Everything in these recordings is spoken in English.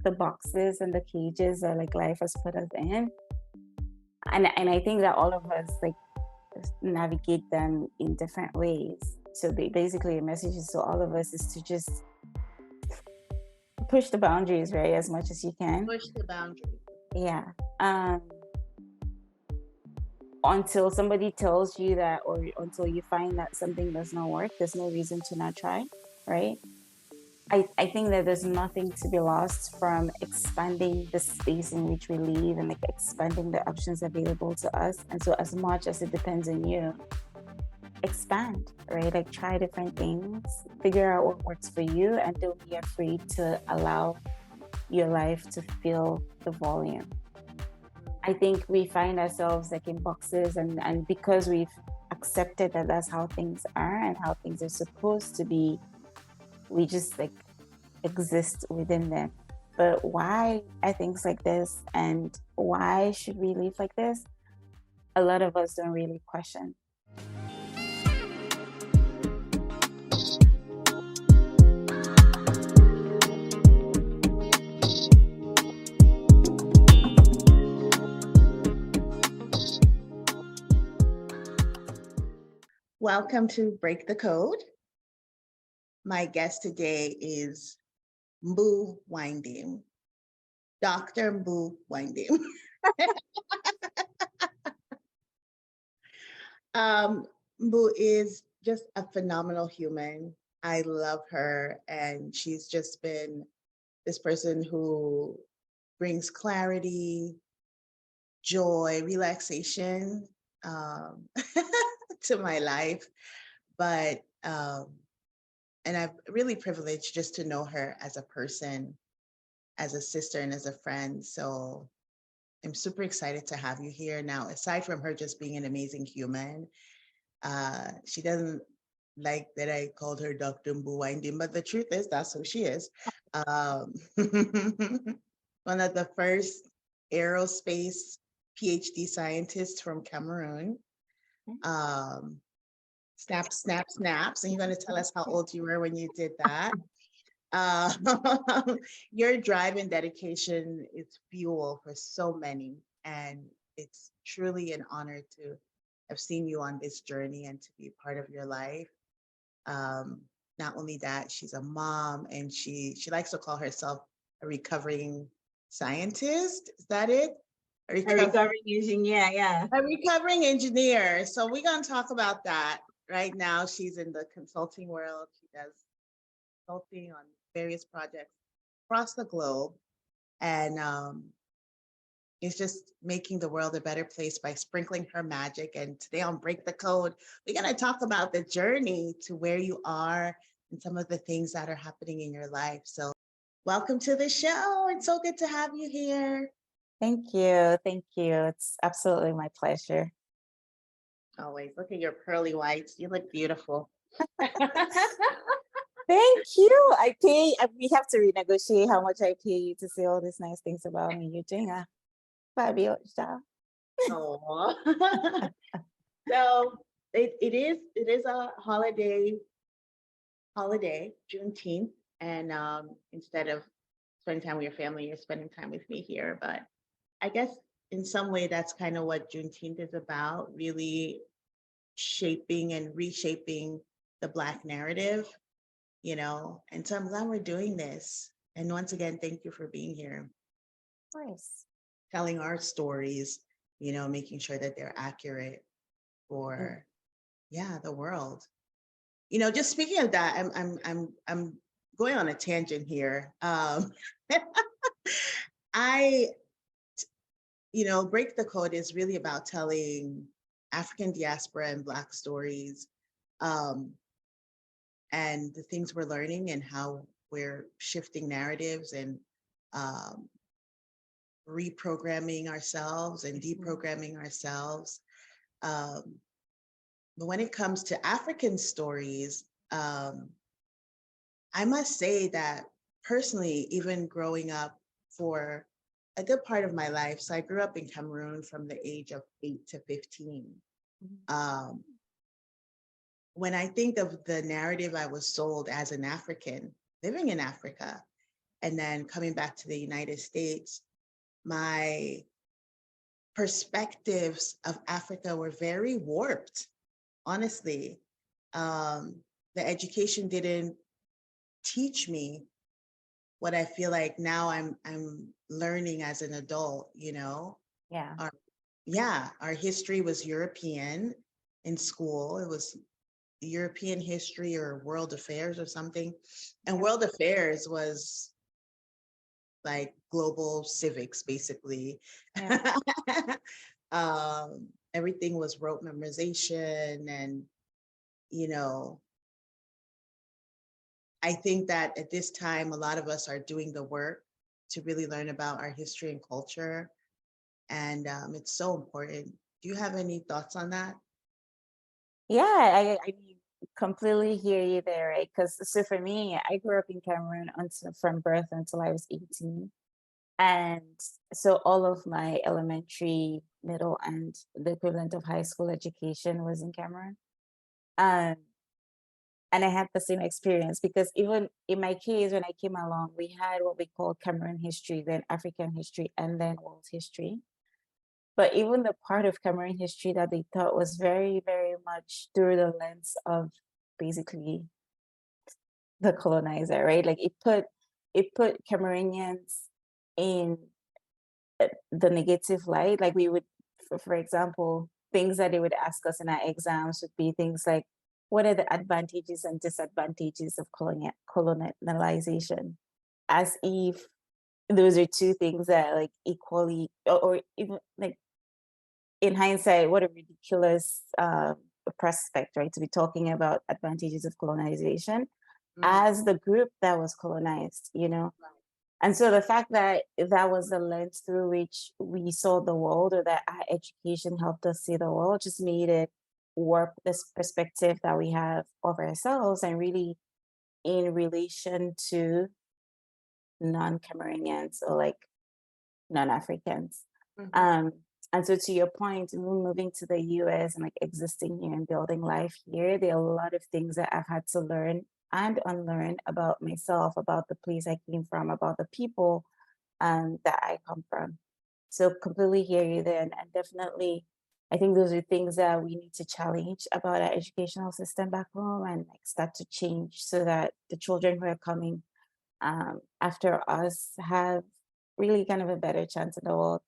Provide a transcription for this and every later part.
the boxes and the cages that like life has put us in. And I think that all of us like navigate them in different ways. So basically the message is to all of us is to just push the boundaries, right, as much as you can. Push the boundaries. Yeah. Until somebody tells you that, or until you find that something does not work, there's no reason to not try, right? I think that there's nothing to be lost from expanding the space in which we live and like expanding the options available to us. And so as much as it depends on you, expand, right? Like try different things, figure out what works for you, and don't be afraid to allow your life to fill the volume. I think we find ourselves like in boxes, and because we've accepted that that's how things are and how things are supposed to be, we just like exist within them. But why are things like this, and why should we live like this? A lot of us don't really question. Welcome to Break the Code. My guest today is Mbu Waindim, Dr. Mbu Waindim. Mbu is just a phenomenal human. I love her, and she's just been this person who brings clarity, joy, relaxation to my life. But and I'm really privileged just to know her as a person, as a sister, and as a friend. So I'm super excited to have you here. Now, aside from her just being an amazing human, she doesn't like that I called her Dr. Mbu Waindim, but the truth is that's who she is. One of the first aerospace Ph.D. scientists from Cameroon. Snap, snap, snaps. And you're going to tell us how old you were when you did that. Your drive and dedication is fuel for so many. And it's truly an honor to have seen you on this journey and to be a part of your life. Not only that, she's a mom, and she likes to call herself a recovering scientist. Is that it? A recovering engineer, yeah. A recovering engineer. So we're going to talk about that. Right now, she's in the consulting world. She does consulting on various projects across the globe. And is just making the world a better place by sprinkling her magic. And today on Break the Code, we're going to talk about the journey to where you are and some of the things that are happening in your life. So welcome to the show. It's so good to have you here. Thank you. Thank you. It's absolutely my pleasure. Always. Look at your pearly whites. You look beautiful. Thank you. We have to renegotiate how much I pay you to say all these nice things about me. You're doing a fabulous job. Oh. So it is a holiday, Juneteenth. And instead of spending time with your family, you're spending time with me here. But I guess in some way, that's kind of what Juneteenth is about, really shaping and reshaping the Black narrative, you know. And so I'm glad we're doing this. And once again, thank you for being here. Nice. Telling our stories, you know, making sure that they're accurate for, the world. You know, just speaking of that, I'm going on a tangent here. Break the Code is really about telling African diaspora and Black stories, and the things we're learning and how we're shifting narratives and reprogramming ourselves and deprogramming ourselves. But when it comes to African stories, I must say that personally, even growing up for a good part of my life, so I grew up in Cameroon from the age of 8 to 15. When I think of the narrative I was sold as an African living in Africa, and then coming back to the United States, my perspectives of Africa were very warped, honestly. The education didn't teach me what I feel like now I'm learning as an adult, you know. Yeah. Our yeah, our history was European in school. It was European history or world affairs or something. And world affairs was like global civics, basically. Yeah. Everything was rote memorization. And, you know, I think that at this time, a lot of us are doing the work to really learn about our history and culture. And it's so important. Do you have any thoughts on that? Yeah, I completely hear you there, right? Because so for me, I grew up in Cameroon until from birth until I was 18. And so all of my elementary, middle, and the equivalent of high school education was in Cameroon. Um, and I had the same experience because even in my case, when I came along, we had what we call Cameroon history, then African history, and then world history. But even the part of Cameroon history that they taught was very, very much through the lens of basically the colonizer, right? Like it put Cameroonians in the negative light. Like we would, for example, things that they would ask us in our exams would be things like, what are the advantages and disadvantages of colonization? As if those are two things that like equally, or even like in hindsight, what a ridiculous prospect, right? To be talking about advantages of colonization Mhm. as the group that was colonized, you know? And so the fact that that was the lens through which we saw the world, or that our education helped us see the world, just made it warp this perspective that we have of ourselves and really in relation to non-Cameroonians or like non-Africans. Mhm. Um, and so to your point, moving to the US and like existing here and building life here, there are a lot of things that I've had to learn and unlearn about myself, about the place I came from, about the people that I come from. So completely hear you there. And definitely, I think those are things that we need to challenge about our educational system back home and like start to change so that the children who are coming after us have really kind of a better chance in the world.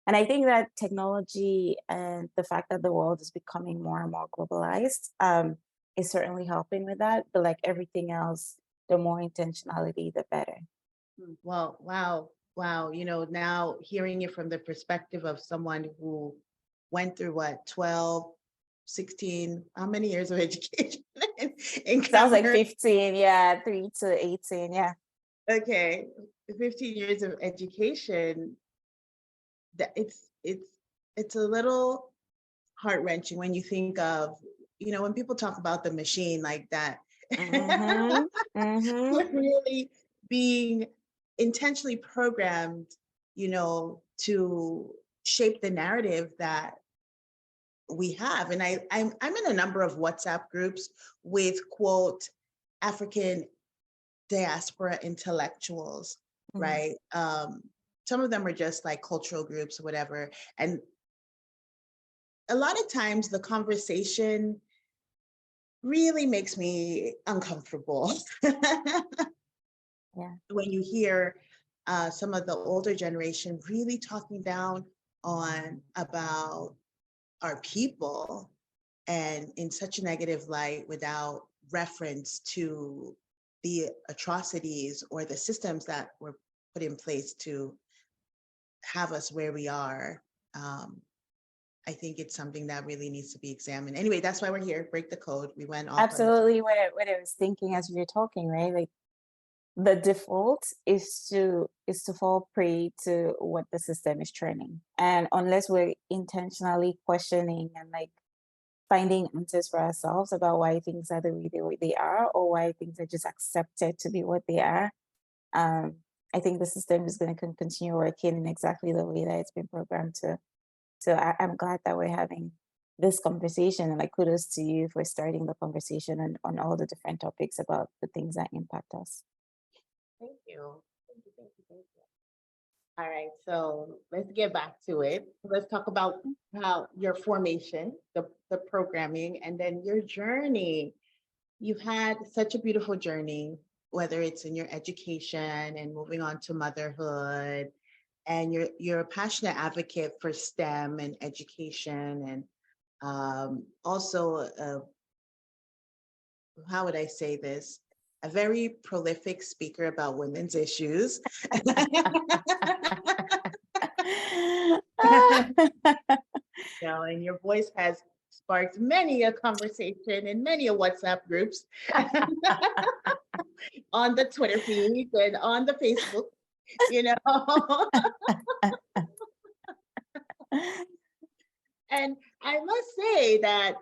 And I think that technology and the fact that the world is becoming more and more globalized is certainly helping with that. But like everything else, the more intentionality, the better. Well, wow, wow. You know, now hearing it from the perspective of someone who went through what, 12, 16, how many years of education in Sounds like Cameroon? 15, yeah, 3 to 18, yeah. Okay, 15 years of education, that it's a little heart-wrenching when you think of, you know, when people talk about the machine like that. Mm-hmm. Mm-hmm. We're really being intentionally programmed, you know, to shape the narrative that we have. And I'm in a number of WhatsApp groups with quote African diaspora intellectuals, Mm-hmm. right? Some of them are just like cultural groups or whatever. And a lot of times the conversation really makes me uncomfortable Yeah. when you hear some of the older generation really talking down on about our people and in such a negative light without reference to the atrocities or the systems that were put in place to have us where we are. Um, I think it's something that really needs to be examined. Anyway, that's why we're here. Break the code. We went off on. Absolutely what I was thinking as we were talking, right? Like the default is to fall prey to what the system is training. And unless we're intentionally questioning and like finding answers for ourselves about why things are the way they are, or why things are just accepted to be what they are, um, I think the system is going to continue working in exactly the way that it's been programmed to. So I'm glad that we're having this conversation, and like kudos to you for starting the conversation on all the different topics about the things that impact us. Thank you. Thank you. Thank you. All right, so let's get back to it. Let's talk about how your formation, the programming, and then your journey. You've had such a beautiful journey, whether it's in your education and moving on to motherhood, and you're a passionate advocate for STEM and education, and also how would I say this? A very prolific speaker about women's issues. And your voice has sparked many a conversation in many a WhatsApp groups, on the Twitter feed and on the Facebook, you know. And I must say that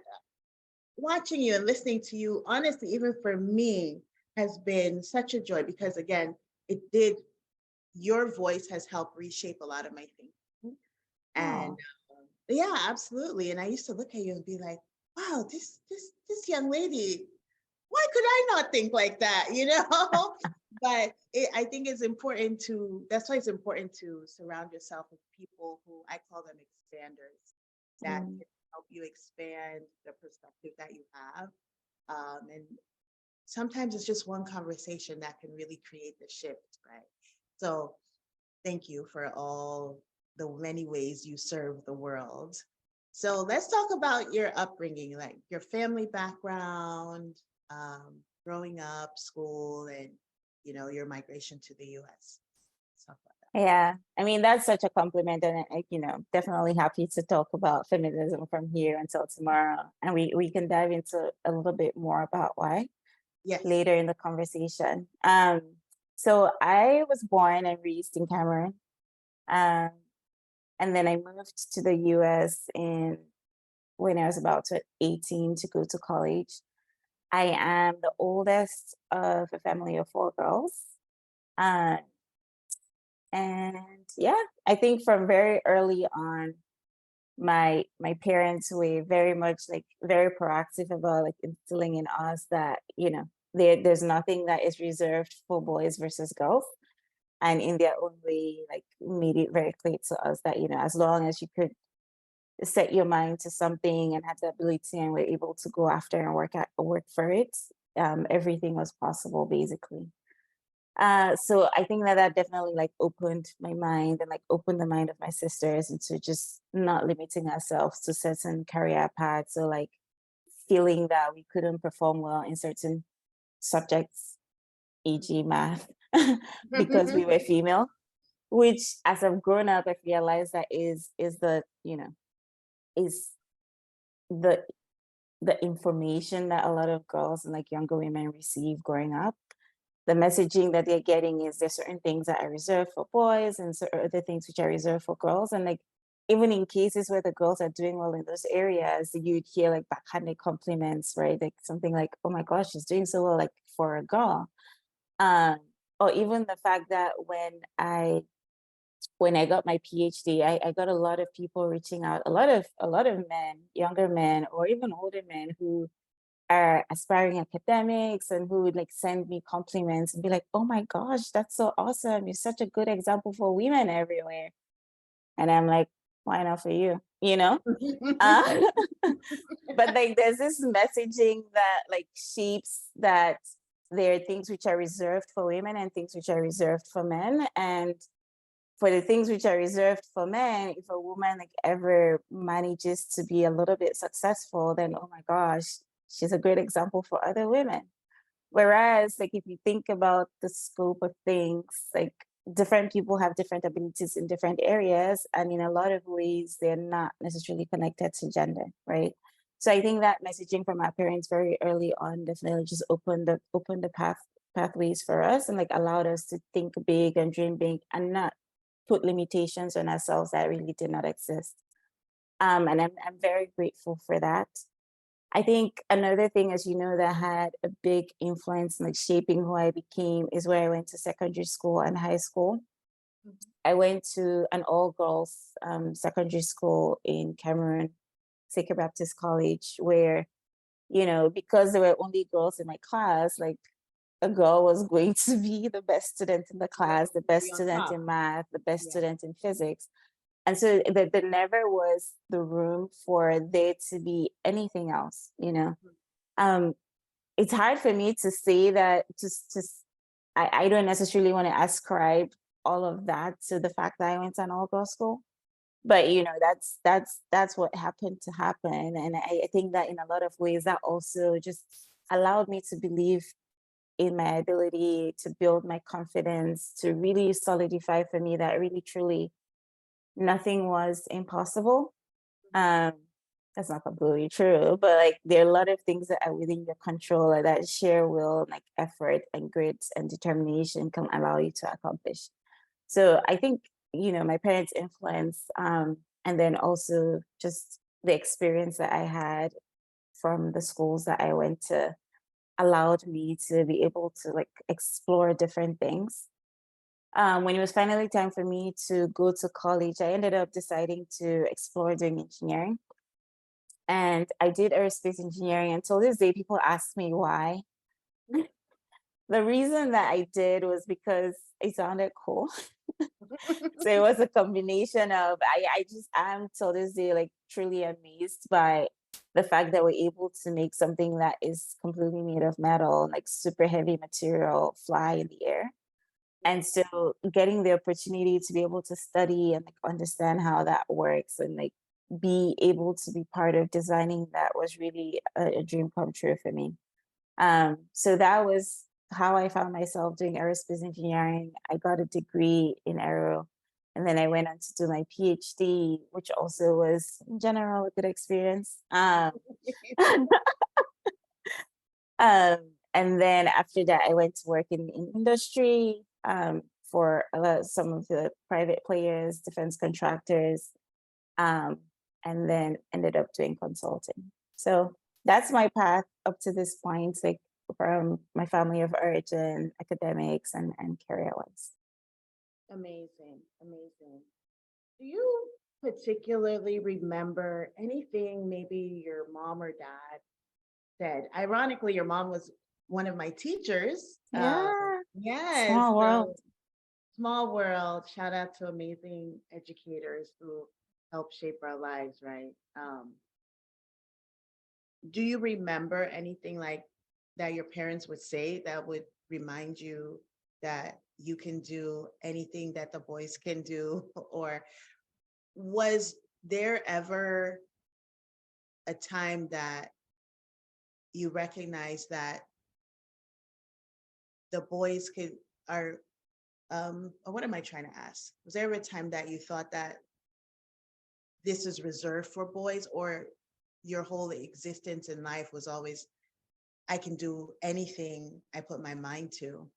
watching you and listening to you, honestly, even for me, has been such a joy because, again, your voice has helped reshape a lot of my thinking. And yeah, absolutely. And I used to look at you and be like, wow, this young lady, why could I not think like that? But I think that's why it's important to surround yourself with people who I call them expanders that can help you expand the perspective that you have. And sometimes it's just one conversation that can really create the shift, right? So thank you for all the many ways you serve the world. So let's talk about your upbringing, like your family background, growing up, school, and your migration to the US. Let's talk about Yeah, I mean, that's such a compliment, and definitely happy to talk about feminism from here until tomorrow, and we can dive into a little bit more about why that. Yes. later in the conversation. So I was born and raised in Cameroon, um, and then I moved to the US when I was about 18 to go to college. I am the oldest of a family of four girls. Uh, and yeah, I think from very early on, my parents were very much like very proactive about like instilling in us that there's nothing that is reserved for boys versus girls, and in their own way like made it very clear to us that as long as you could set your mind to something and have the ability and were able to go after and work for it, everything was possible basically. So I think that definitely like opened my mind and like opened the mind of my sisters into just not limiting ourselves to certain career paths, or like feeling that we couldn't perform well in certain subjects, e.g. math, because we were female. Which, as I've grown up, I've realized that is is the information that a lot of girls and like younger women receive growing up. The messaging that they're getting is there's certain things that are reserved for boys and certain other things which are reserved for girls. And like even in cases where the girls are doing well in those areas, you'd hear like backhanded compliments, right? Like something like, "Oh my gosh, she's doing so well, like for a girl." Um, or even the fact that when I got my PhD, I got a lot of people reaching out, a lot of men, younger men, or even older men who are aspiring academics and who would like send me compliments and be like, "Oh my gosh, that's so awesome. You're such a good example for women everywhere." And I'm like, "Why not for you?" You know? Uh, but like there's this messaging that like shapes that there are things which are reserved for women and things which are reserved for men. And for the things which are reserved for men, if a woman like ever manages to be a little bit successful, then oh my gosh, she's a great example for other women. Whereas, like if you think about the scope of things, like different people have different abilities in different areas, and in a lot of ways, they're not necessarily connected to gender, right? So I think that messaging from our parents very early on definitely just opened the pathways for us and like allowed us to think big and dream big and not put limitations on ourselves that really did not exist. And I'm very grateful for that. I think another thing, as you know, that had a big influence in like shaping who I became is where I went to secondary school and high school. I went to an all girls secondary school in Cameroon, Sacred Baptist College, where, because there were only girls in my class, like a girl was going to be the best student in the Right. class, the To best be on student top. in math, the best Yeah. student in physics. And so there never was the room for there to be anything else, you know. Mhm. Um, it's hard for me to say that I don't necessarily want to ascribe all of that to the fact that I went to an all-girls school. But you know, that's what happened to happen. And I think that in a lot of ways that also just allowed me to believe in my ability to build my confidence, to really solidify for me that really truly nothing was impossible. um, that's not completely true, but like there are a lot of things that are within your control, like that sheer will, like effort and grit and determination can allow you to accomplish. So I think, you know, my parents' influence, and then also just the experience that I had from the schools that I went to allowed me to be able to like explore different things. When it was finally time for me to go to college, I ended up deciding to explore doing engineering. And I did aerospace engineering. Until this day, people ask me why. The reason that I did was because it sounded cool. So it was a combination of I just am till this day like truly amazed by the fact that we're able to make something that is completely made of metal, like super heavy material, fly in the air. And so getting the opportunity to be able to study and like understand how that works and like be able to be part of designing that was really a dream come true for me. So that was how I found myself doing aerospace engineering. I got a degree in aero, and then I went on to do my PhD, which also was in general a good experience. And then after that, I went to work in industry, for some of the private players, defense contractors, um, and then ended up doing consulting. So that's my path up to this point, like from my family of origin, academics, and career wise. Amazing, amazing. Do you particularly remember anything maybe your mom or dad said? Ironically, your mom was one of my teachers. Yeah, Yes, small world. so small world. Shout out to amazing educators who help shape our lives, right? Do you remember anything like that your parents would say that would remind you that you can do anything that the boys can do? Or was there ever a time that you recognized that the boys could are or what am I trying to ask? Was there ever a time that you thought that this is reserved for boys, or your whole existence in life was always, I can do anything I put my mind to?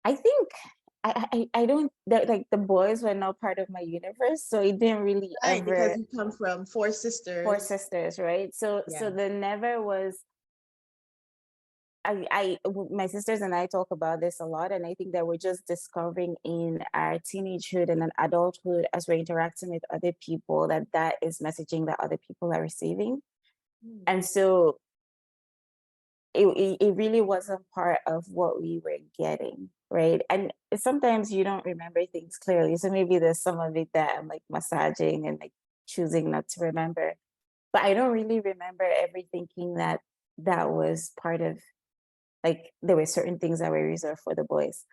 I think I don't that like the boys were not part of my universe, so it didn't really Right, because ever. you come from four Four sisters. sisters, right? So Yeah. there never was. My sisters and I talk about this a lot, and I think that we're just discovering in our teenagehood and an adulthood as we're interacting with other people that that is messaging that other people are receiving. Mm. And so it really wasn't part of what we were getting, right? And sometimes you don't remember things clearly, so maybe there's some of it that I'm like massaging and like choosing not to remember, but I don't really remember ever thinking that that was part of, like there were certain things that were reserved for the boys.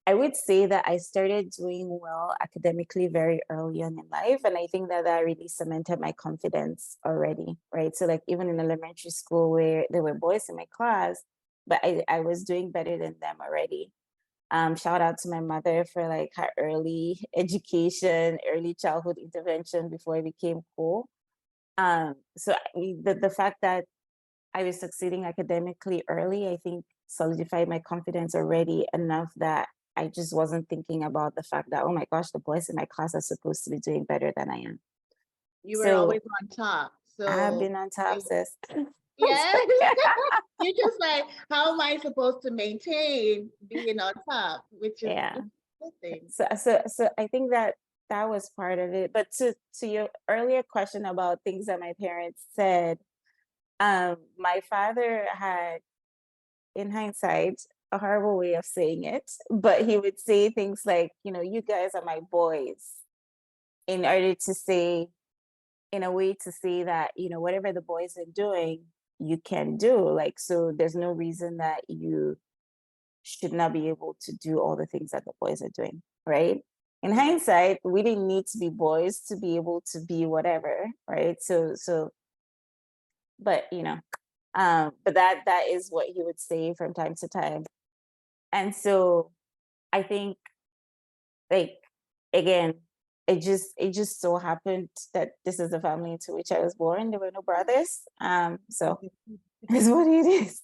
I would say that I started doing well academically very early on in life. And I think that that really cemented my confidence already, right? So, like, even in elementary school where there were boys in my class, but I was doing better than them already. Shout out to my mother for like her early education, early childhood intervention before it became cool. The fact that I was succeeding academically early, I think solidified my confidence already enough that I just wasn't thinking about the fact that, oh my gosh, the boys in my class are supposed to be doing better than I am. You were So always on top. I've So been on top, it, sis. yeah, you're just like, how am I supposed to maintain being on top? Yeah. Which is a good thing. So I think that that was part of it. But to your earlier question about things that my parents said, my father had in hindsight, a horrible way of saying it, but he would say things like, you guys are my boys, in order to say, in a way to say that, whatever the boys are doing, you can do. Like, so there's no reason that you should not be able to do all the things that the boys are doing, right? In Mhm. hindsight, we didn't need to be boys to be able to be whatever, right? So, but but that is what he would say from time to time. And so I think, like, again, it just so happened that this is the family into which I was born. There were no brothers. So is what it is.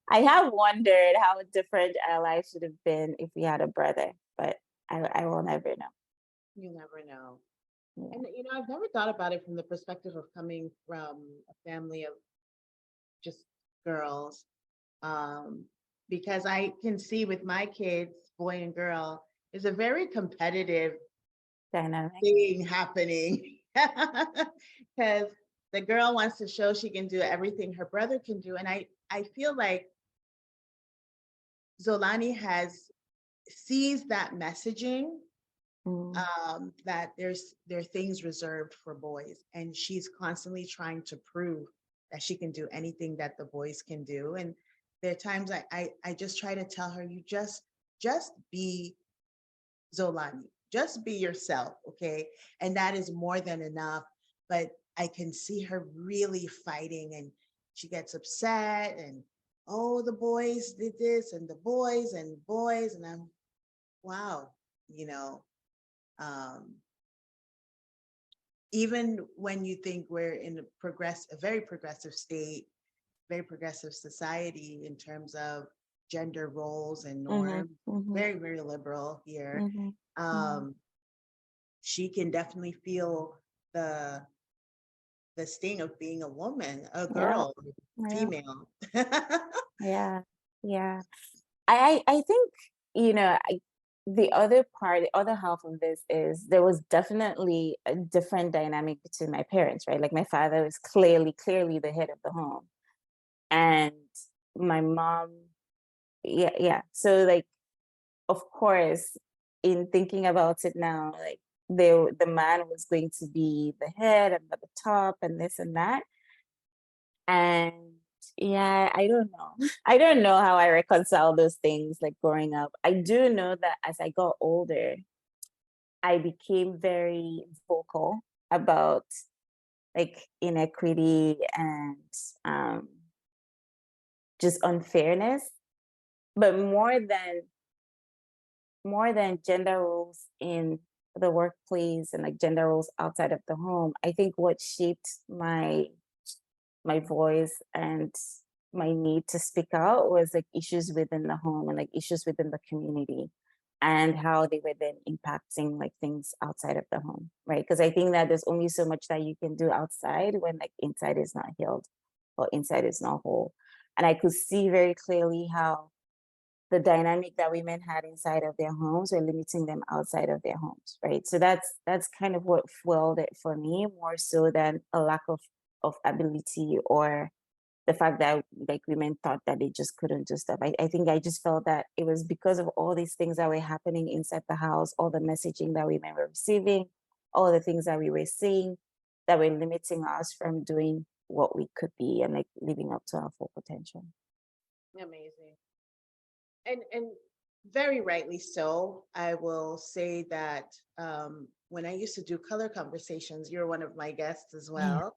I have wondered how different our life should have been if we had a brother, but I will never know. You never know. Yeah. And I've never thought about it from the perspective of coming from a family of just girls. Um, because I can see with my kids, boy and girl, is a very competitive Dynamic. thing happening. Because the girl wants to show she can do everything her brother can do. And I feel like Zolani has sees that messaging, Mm, that there are things reserved for boys, and she's constantly trying to prove that she can do anything that the boys can do. And there are times I just try to tell her, you just be Zolani, just be yourself, okay? And that is more than enough. But I can see her really fighting, and she gets upset, and oh, the boys did this, and the boys, and I'm wow, you know. Um, Even when you think we're in a very progressive state, very progressive society in terms of gender roles and mhm, norms, mhm, very, very liberal here. mhm, mhm. Um, she can definitely feel the the sting of being a woman, a Yeah, girl, yeah, female. yeah, yeah. I think, the other part, the other half of this is there was definitely a different dynamic between my parents, right? Like my father was clearly the head of the home. And my mom, yeah, yeah. So, like, of course, in thinking about it now, like, the man was going to be the head and at the top and this and that. And yeah, I don't know. I don't know how I reconcile those things, like, growing up. I do know that as I got older, I became very vocal about, like, inequity and um, just unfairness. But more than gender roles in the workplace and, like, gender roles outside of the home, I think what shaped my voice and my need to speak out was, like, issues within the home and, like, issues within the community, and how they were then impacting, like, things outside of the home, right? Because I think that there's only so much that you can do outside when, like, inside is not healed or inside is not whole. And I could see very clearly how the dynamic that women had inside of their homes were limiting them outside of their homes, right? So that's kind of what fueled it for me, more so than a lack of ability, or the fact that, like, women thought that they just couldn't do stuff. I think I just felt that it was because of all these things that were happening inside the house, all the messaging that women were receiving, all the things that we were seeing, that were limiting us from doing what we could be and, like, living up to our full potential. Amazing. And very rightly so. I will say that when I used to do color conversations, you're one of my guests as Yeah. well.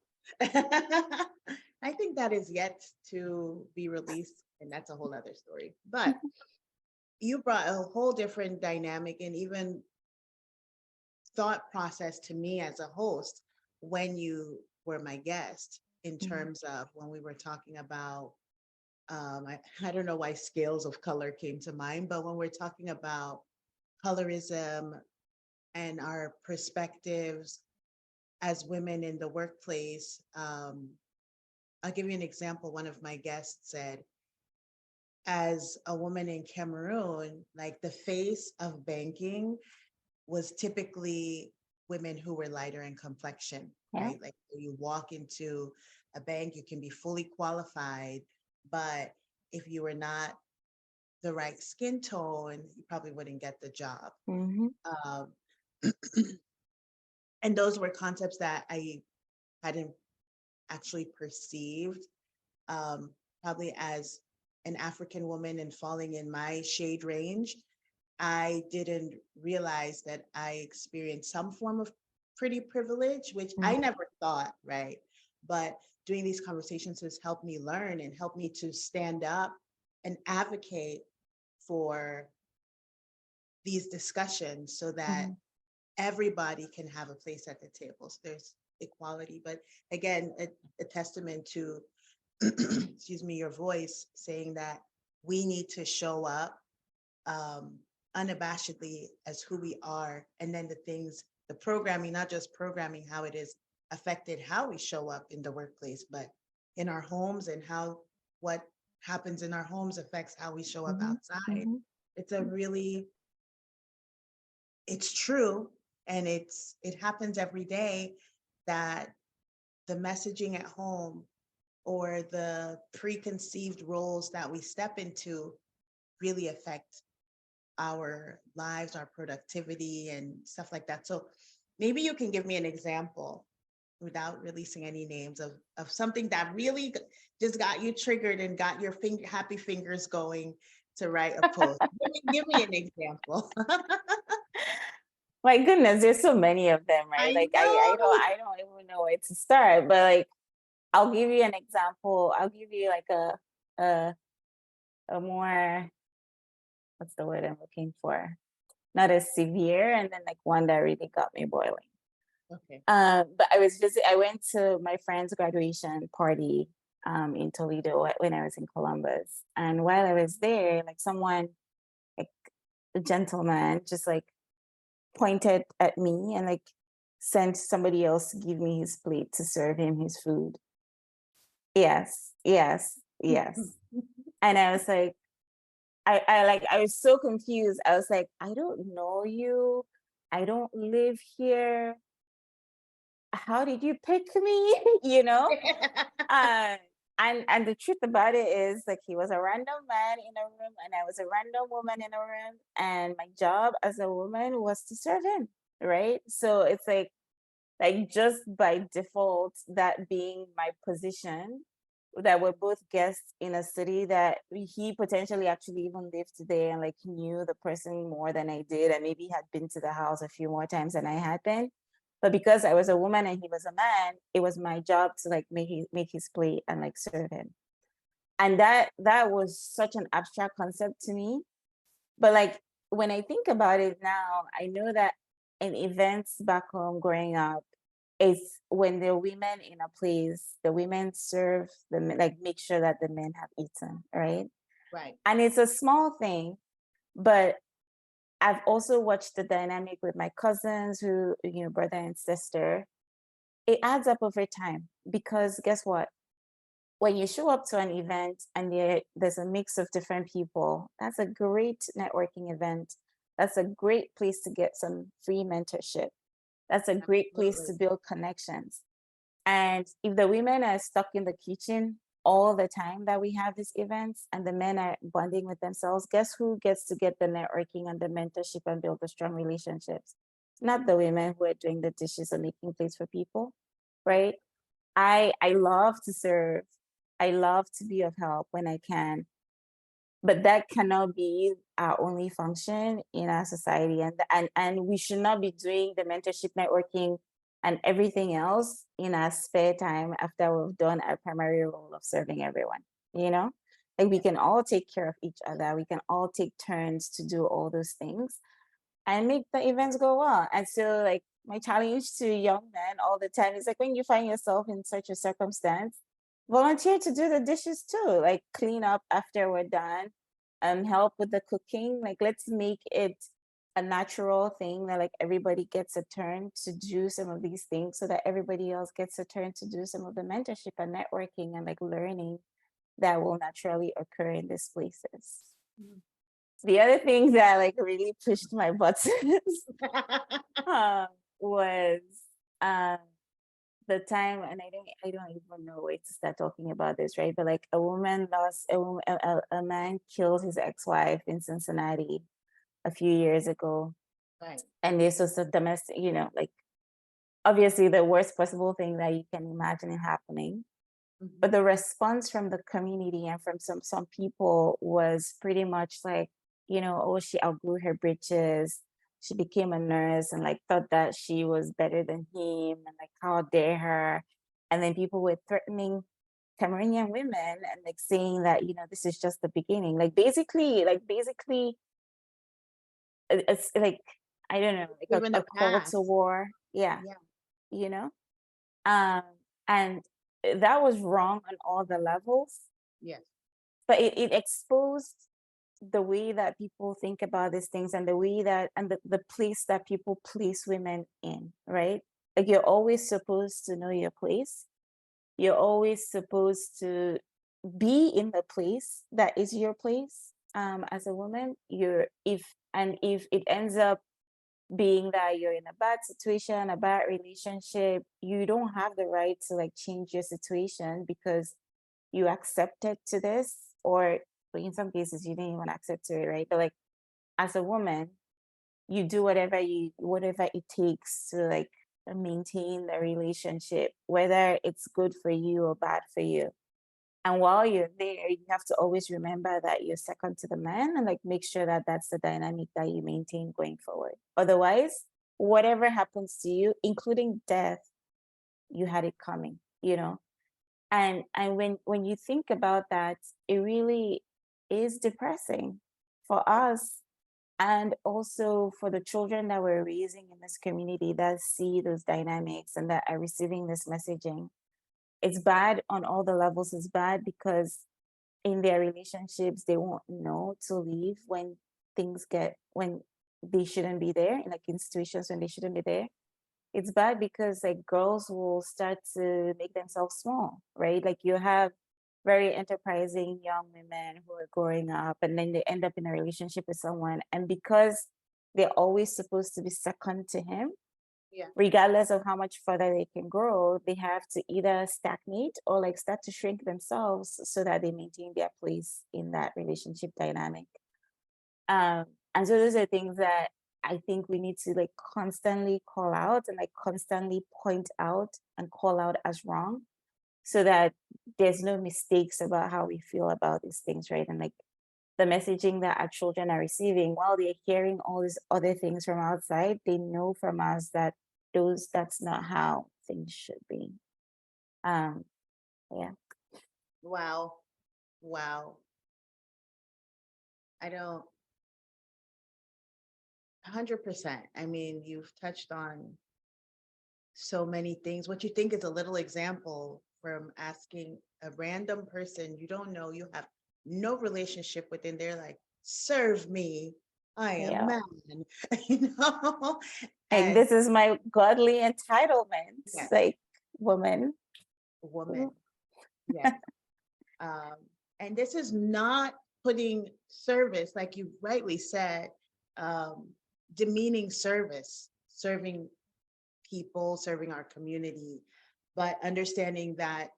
I think that is yet to be released, and that's a whole other story. But you brought a whole different dynamic and even thought process to me as a host when you were my guest, in Mhm. terms of when we were talking about I don't know why scales of color came to mind, but when we're talking about colorism and our perspectives as women in the workplace, I'll give you an example. One of my guests said, as a woman in Cameroon, like the face of banking was typically women who were lighter in complexion, Yeah. right? Like you walk into a bank, you can be fully qualified, but if you were not the right skin tone, you probably wouldn't get the job. Um, and those were concepts that I hadn't actually perceived, probably as an African woman and falling in my shade range. I didn't realize that I experienced some form of pretty privilege, which I never thought, right? But doing these conversations has helped me learn and helped me to stand up and advocate for these discussions so that everybody can have a place at the table. So there's equality, but again, a testament to, excuse me, your voice saying that we need to show up unabashedly as who we are. And then the things, the programming, not just programming, how it is affected how we show up in the workplace, but in our homes, and how what happens in our homes affects how we show up outside. It's a really, it's true. And it happens every day that the messaging at home or the preconceived roles that we step into really affect our lives, our productivity, and stuff like that. So maybe you can give me an example without releasing any names of something that really just got you triggered and got your happy fingers going to write a post. Give me an example. My goodness, there's so many of them, right? I Like know. I don't even know where to start. But like, I'll give you an example. I'll give you like a more, what's the word I'm looking for? Not as severe, and then like one that really got me boiling. Okay. But I went to my friend's graduation party in Toledo when I was in Columbus. And while I was there, like someone, like a gentleman, just like pointed at me and like sent somebody else to give me his plate to serve him his food. Yes, yes, yes. And I was like, I was so confused. I was like, I don't know you. I don't live here. How did you pick me? You know? Uh, and the truth about it is, like, he was a random man in a room and I was a random woman in a room, and my job as a woman was to serve him, right? So it's like just by default, that being my position, that we're both guests in a city that he potentially actually even lived there, and like knew the person more than I did, and maybe had been to the house a few more times than I had been. But because I was a woman and he was a man, it was my job to like make his plate and like serve him. And that was such an abstract concept to me. But like when I think about it now, I know that in events back home growing up, it's when the women in a place, the women serve the men, like make sure that the men have eaten, right? Right. And it's a small thing, but I've also watched the dynamic with my cousins who, brother and sister. It adds up over time because guess what? When you show up to an event and there's a mix of different people, that's a great networking event. That's a great place to get some free mentorship. That's a great place to Absolutely. build connections. And if the women are stuck in the kitchen all the time that we have these events and the men are bonding with themselves, guess who gets to get the networking and the mentorship and build the strong relationships? Not the women who are doing the dishes and making plates for people, right? I love to serve. I love to be of help when I can, but that cannot be our only function in our society, and we should not be doing the mentorship, networking, and everything else in our spare time after we've done our primary role of serving everyone. you know like we can all take care of each other, we can all take turns to do all those things and make the events go well. And so like my challenge to young men all the time is like, when you find yourself in such a circumstance, volunteer to do the dishes too, like clean up after we're done, help with the cooking. Like let's make it a natural thing that like everybody gets a turn to do some of these things, so that everybody else gets a turn to do some of the mentorship and networking and like learning that will naturally occur in these places. The other thing that like really pushed my buttons was um, the time, and I don't even know where to start talking about this, right? But like a woman lost a woman, a man killed his ex-wife in Cincinnati a few years ago, Right. and this was a domestic, like obviously the worst possible thing that you can imagine happening. But Mhm. the response from the community and from some people was pretty much like, oh, she outgrew her britches. She became a nurse and like thought that she was better than him and like how dare her. And then people were threatening Cameroonian women and like saying that, this is just the beginning. Like basically it's like I don't know, like Even a the call to past. war. Yeah, Yeah. you know? Um and that was wrong on all the levels, Yes. but it exposed the way that people think about these things and the way that and the place that people place women in, right? Like you're always supposed to know your place. You're always supposed to be in the place that is your place. As a woman, if it ends up being that you're in a bad situation, a bad relationship, you don't have the right to like change your situation because you accepted to this, or but in some cases you didn't even accept to it, right? But like as a woman, you do whatever it takes to like maintain the relationship, whether it's good for you or bad for you. And while you're there, you have to always remember that you're second to the man and like make sure that that's the dynamic that you maintain going forward. Otherwise, whatever happens to you, including death, you had it coming. And when you think about that, it really is depressing for Yeah. us and also for the children that we're raising in this community that see those dynamics and that are receiving this messaging. It's bad on all the levels. It's bad because in their relationships they won't know to leave when they shouldn't be there, like in situations when they shouldn't be there. It's bad because like girls will start to make themselves small, right? Like you have very enterprising young women who are growing up and then they end up in a relationship with someone, and because they're always supposed to be second to him, Yeah. regardless of how much further they can grow, they have to either stagnate or like start to shrink themselves so that they maintain their place in that relationship dynamic. And so those are things that I think we need to like constantly call out and like constantly point out and call out as wrong so that there's no mistakes about how we feel about these things, right? And like the messaging that our children are receiving, while they're hearing all these other things from outside, they know from us that that's not how things should be. Um, yeah. Wow. Wow. I don't 100%. I mean, you've touched on so many things. What you think is a little example from asking a random person you don't know, you have no relationship with, and they're like, serve me. I am Yeah. man, you know? Like And this is my godly entitlement, yes, like woman. woman. Yes. Um, and this is not putting service, like you rightly said, um, demeaning service, serving people, serving our community, but understanding that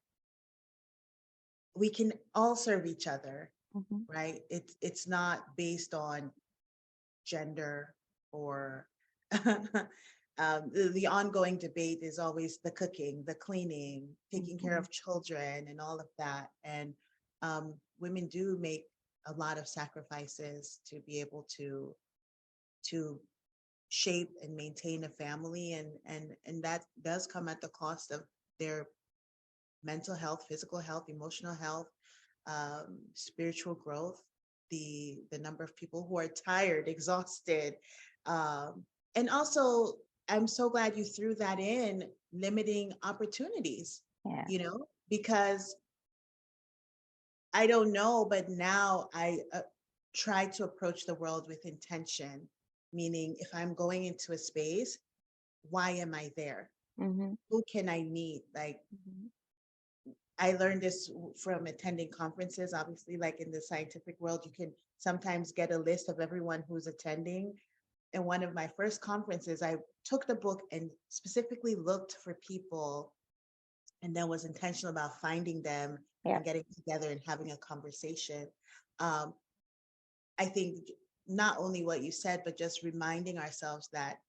we can all serve each other, Mhm. right? It's not based on gender or the ongoing debate is always the cooking, the cleaning, taking care Mhm. of children, and all of that. And women do make a lot of sacrifices to be able to shape and maintain a family, and that does come at the cost of their mental health, physical health, emotional health, spiritual growth, the number of people who are tired, exhausted, and also I'm so glad you threw that in, limiting opportunities, Yeah. because I don't know, but now I try to approach the world with intention, meaning if I'm going into a space, why am I there? Mhm. Who can I meet? Like, Mhm. I learned this from attending conferences. Obviously, like in the scientific world, you can sometimes get a list of everyone who's attending. In one of my first conferences, I took the book and specifically looked for people and then was intentional about finding them Yeah. and getting together and having a conversation. Um, I think not only what you said, but just reminding ourselves that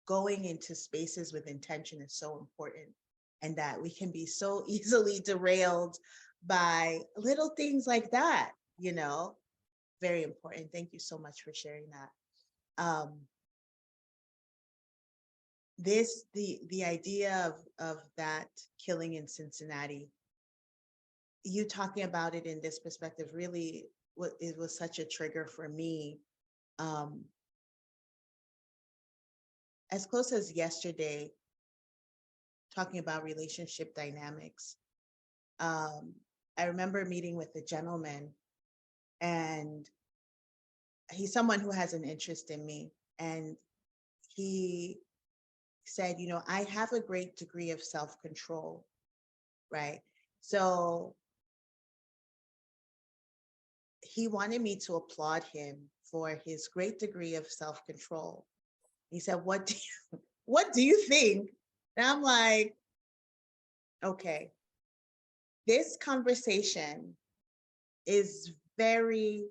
going into spaces with intention is so important, and that we can be so easily derailed by little things like that, you know, very important. Thank you so much for sharing that. The idea of that killing in Cincinnati, you talking about it in this perspective really, it was such a trigger for me. Um, as close as yesterday, talking about relationship dynamics. I remember meeting with a gentleman, and he's someone who has an interest in me. And he said, you know, I have a great degree of self-control, right? So he wanted me to applaud him for his great degree of self-control. He said, what do you think? And I'm like, okay, this conversation is very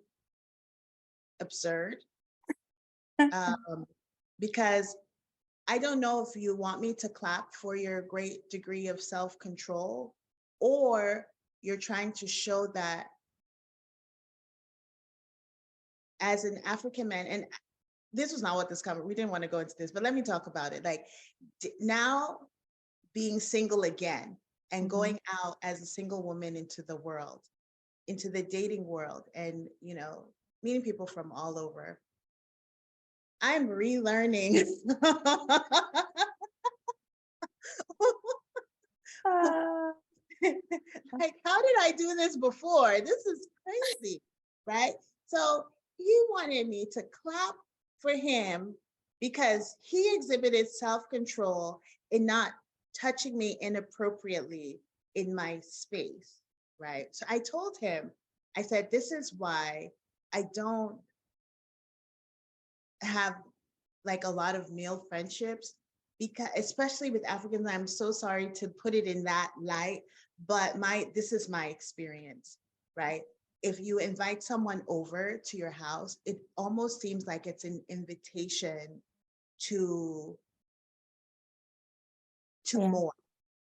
absurd, because I don't know if you want me to clap for your great degree of self-control, or you're trying to show that as an African man, and this was not what this covered, we didn't want to go into this, but let me talk about it. Like now being single again and going out as a single woman into the world, into the dating world, and, you know, meeting people from all over. I'm relearning. Like, how did I do this before? This is crazy, right? So he wanted me to clap for him because he exhibited self-control in not touching me inappropriately in my space, right? So I told him, I said, this is why I don't have like a lot of male friendships, because especially with Africans, I'm so sorry to put it in that light, but this is my experience, right? If you invite someone over to your house, it almost seems like it's an invitation to more.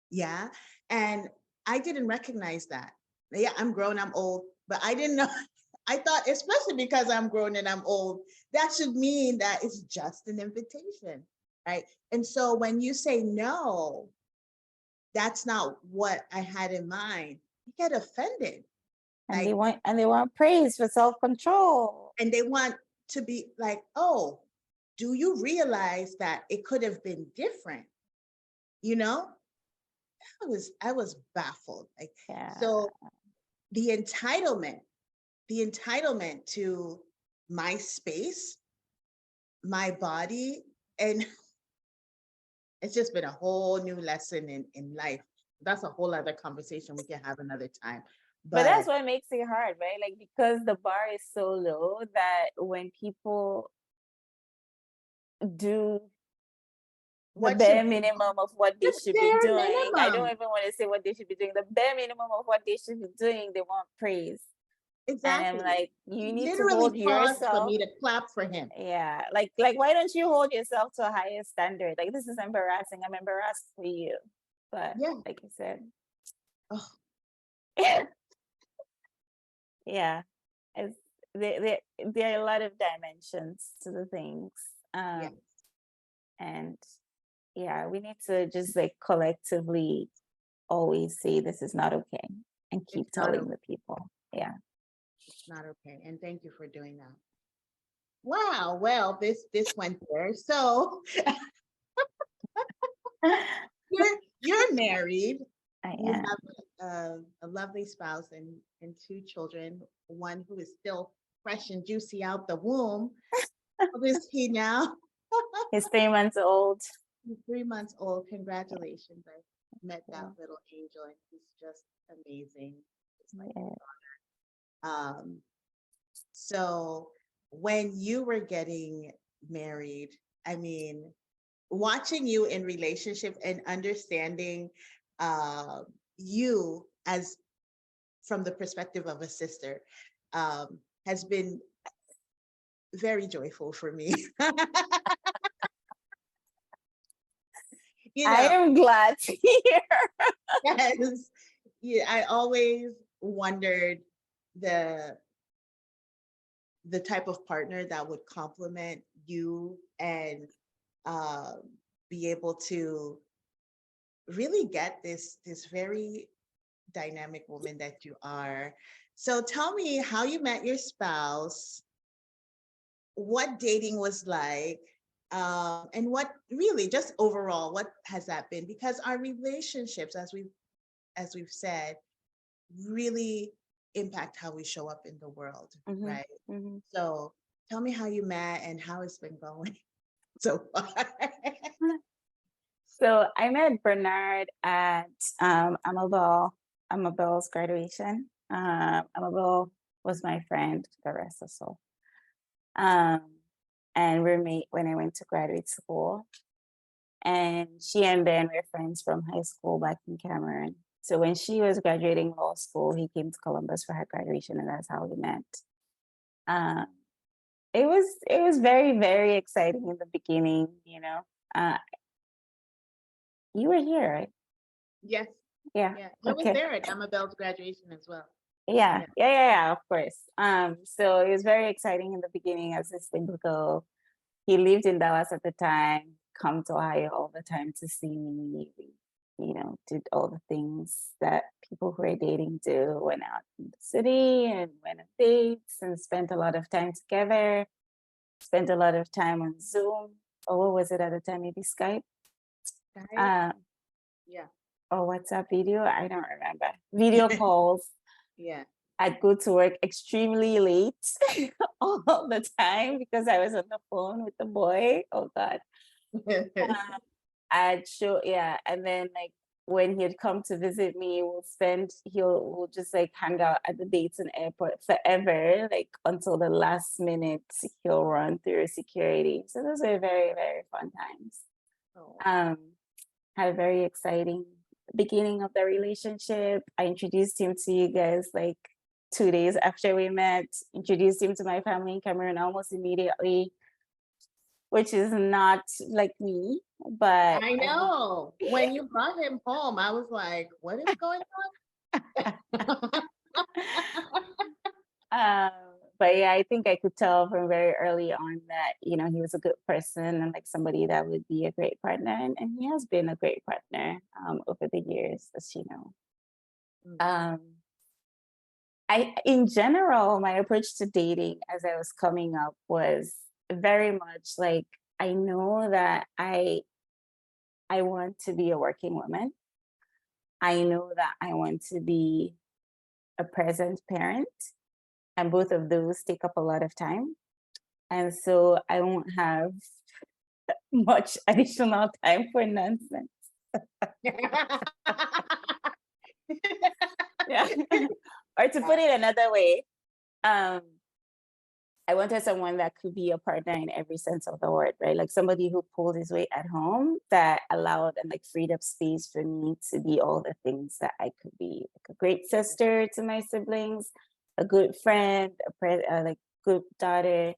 Yeah. And I didn't recognize that. Yeah, I'm grown, I'm old, but I didn't know. I thought, especially because I'm grown and I'm old, that should mean that it's just an invitation, right? And so when you say no, that's not what I had in mind, you get offended. And Like, they want praise for self-control. and they want to be like, oh, do you realize that it could have been different? You know, I was baffled. Like, so the entitlement to my space, my body, and it's just been a whole new lesson in life. That's a whole other conversation we can have another time. But that's what makes it hard, right? Like, because the bar is so low that when people do the bare minimum of what they should be doing, I don't even want to say what they should be doing, the bare minimum of what they should be doing, they want praise. Exactly. And I'm like, you need literally to hold pause yourself for me to clap for him. Yeah, like why don't you hold yourself to a higher standard? Like, this is embarrassing. I'm embarrassed for you. But Yeah, like you said, oh, yeah, it's there are a lot of dimensions to the things. yes. And yeah, we need to just like collectively always say this is not okay and keep It's not telling okay. the people. Yeah. It's not okay. And thank you for doing that. Wow. Well, this went there. So you're married. I You am. have a lovely spouse and two children, one who is still fresh and juicy out the womb. How old is he now? He's 3 months old. He's 3 months old. Congratulations. I met that Yeah. little angel and he's just amazing. Just like Yeah. so when you were getting married, I mean, watching you in relationship and understanding you as from the perspective of a sister has been very joyful for me. You I know, am glad to hear. yes, yeah, I always wondered the the type of partner that would complement you and uh, be able to really get this very dynamic woman that you are. So tell me how you met your spouse, what dating was like, and what really just overall, what has that been? Because our relationships, as we've said, really impact how we show up in the world, Hmm. right? Hmm. So tell me how you met and how it's been going so far. So I met Bernard at Amabel's graduation. Amabel was my friend, the rest of soul. Um, and roommate when I went to graduate school. And she and Ben were friends from high school back in Cameroon. So when she was graduating law school, he came to Columbus for her graduation, and that's how we met. Um, it was very, very exciting in the beginning. Uh, you were here, right? Yes, Yeah. yeah. I was Okay. there at Amabel's graduation as well. Yeah. Yeah. Yeah. Yeah. Yeah. Of course. So it was very exciting in the beginning as this thing would go. He lived in Dallas at the time, come to Ohio all the time to see me. Did all the things that people who are dating do, went out in the city and went on dates and spent a lot of time together, spent a lot of time on Zoom. Or what was it at the time? Maybe Skype? Right? Uh, Yeah. or WhatsApp video? I don't remember. Video calls. Yeah. I'd go to work extremely late all the time because I was on the phone with the boy. Oh God. Uh, I'd show, yeah. And then like when he'd come to visit me, we'll just like hang out at the Dayton airport forever, like until the last minute he'll run through security. So those were very, very fun times. Oh. Um, had a very exciting beginning of the relationship. I introduced him to you guys like 2 days after we met, introduced him to my family in Cameroon almost immediately, which is not like me, but I know. When you brought him home, I was like, what is going on? um, but yeah, I think I could tell from very early on that, he was a good person and like somebody that would be a great partner. And he has been a great partner over the years, as you know. Mm. Um, in general, my approach to dating as I was coming up was very much like, I know that I want to be a working woman. I know that I want to be a present parent, and both of those take up a lot of time. And so I won't have much additional time for nonsense. Yeah. Or to put it another way, um, I wanted someone that could be a partner in every sense of the word, right? Like somebody who pulled his weight at home, that allowed and like freed up space for me to be all the things that I could be, like a great sister to my siblings, a good friend, like good daughter.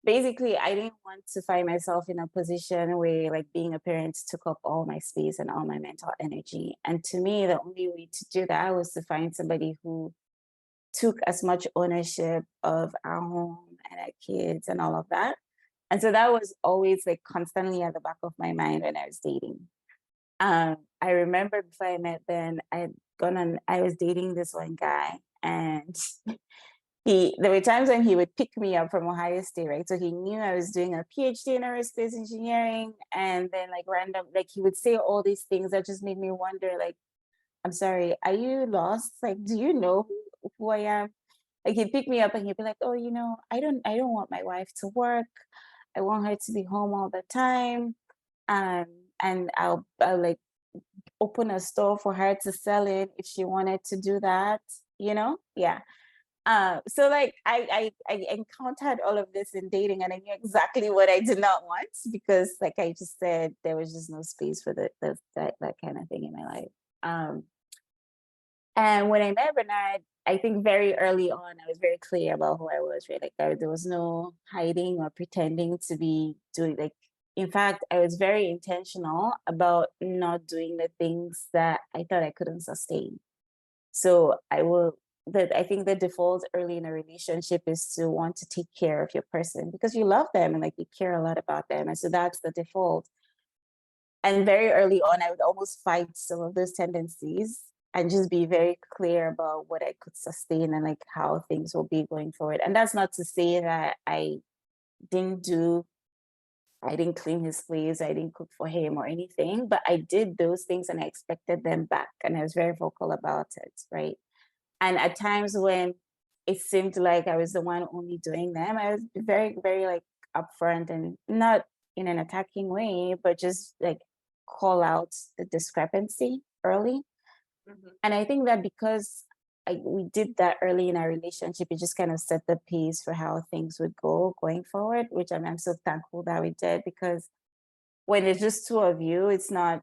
Basically, I didn't want to find myself in a position where like being a parent took up all my space and all my mental energy. And to me, the only way to do that was to find somebody who took as much ownership of our home and our kids and all of that. And so that was always like constantly at the back of my mind when I was dating. I remember before I met Ben, I was dating this one guy, and there were times when he would pick me up from Ohio State, right? So he knew I was doing a PhD in aerospace engineering, and then like like he would say all these things that just made me wonder, like, I'm sorry, are you lost? Like, do you know who I am? Like he'd pick me up and he'd be like, oh, I don't want my wife to work. I want her to be home all the time. Um, and I'll like open a store for her to sell it if she wanted to do that, Yeah. So like I encountered all of this in dating, and I knew exactly what I did not want, because like I just said, there was just no space for that kind of thing in my life. And when I met Bernard, I think very early on, I was very clear about who I was, right? Like there was no hiding or pretending to be doing like, in fact, I was very intentional about not doing the things that I thought I couldn't sustain. So I think the default early in a relationship is to want to take care of your person because you love them and like you care a lot about them. And so that's the default. And very early on, I would almost fight some of those tendencies and just be very clear about what I could sustain and like how things will be going forward. And that's not to say that didn't do, I didn't clean his place, I didn't cook for him or anything, but I did those things and I expected them back. And I was very vocal about it, right? And at times when it seemed like I was the one only doing them, I was very, very like upfront and not in an attacking way, but just like call out the discrepancy early. Mhm. And I think that because we did that early in our relationship, it just kind of set the pace for how things would go going forward, which I'm so thankful that we did because when it's just two of you, it's not,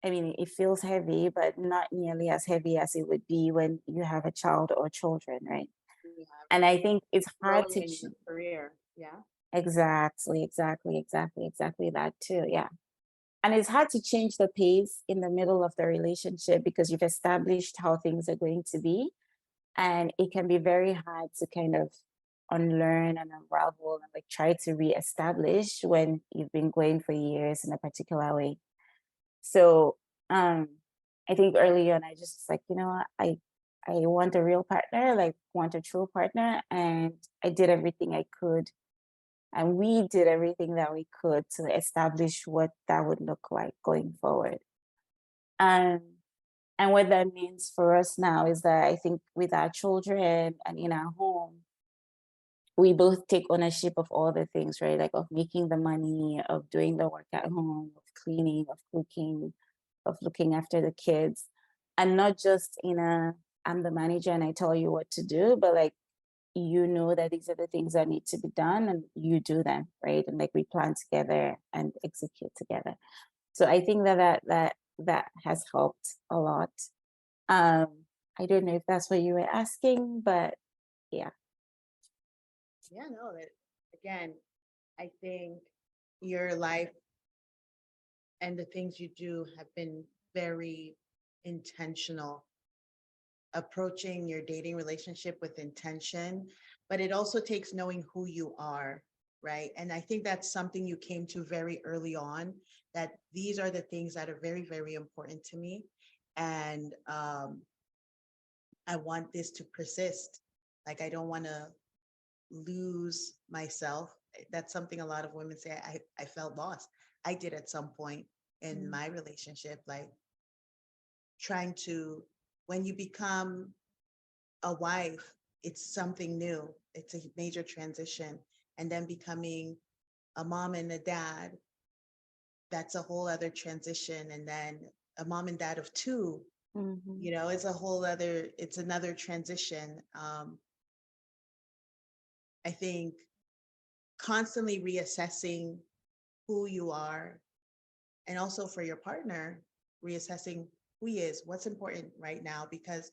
I mean, it feels heavy, but not nearly as heavy as it would be when you have a child or children, right? Yeah, And I think it's hard growing to in your career. Yeah. exactly that too. Yeah. And it's hard to change the pace in the middle of the relationship because you've established how things are going to be. And it can be very hard to kind of unlearn and unravel and like try to reestablish when you've been going for years in a particular way. So um I think early on I just was like, you know what, I want a real partner, like want a true partner. And I did everything I could. And we did everything that we could to establish what that would look like going forward. Um and what that means for us now is that I think with our children and in our home, we both take ownership of all the things, right? Like of making the money, of doing the work at home, of cleaning, of cooking, of looking after the kids. And not just in a, I'm the manager and I tell you what to do, but like, you know that these are the things that need to be done and you do them, right? And like we plan together and execute together. So I think that has helped a lot. Um, I don't know if that's what you were asking, but yeah. Yeah, no, that again, I think your life and the things you do have been very intentional, approaching your dating relationship with intention, but it also takes knowing who you are, right? And I think that's something you came to very early on, that these are the things that are very, very important to me. And I want this to persist. Like, I don't want to lose myself. That's something a lot of women say. I felt lost. I did at some point in Mm, my relationship, like trying to, when you become a wife, it's something new. It's a major transition. And then becoming a mom and a dad, that's a whole other transition. And then a mom and dad of two, mhm, it's a whole other, it's another transition. I think constantly reassessing who you are, and also for your partner, reassessing who he is, what's important right now, because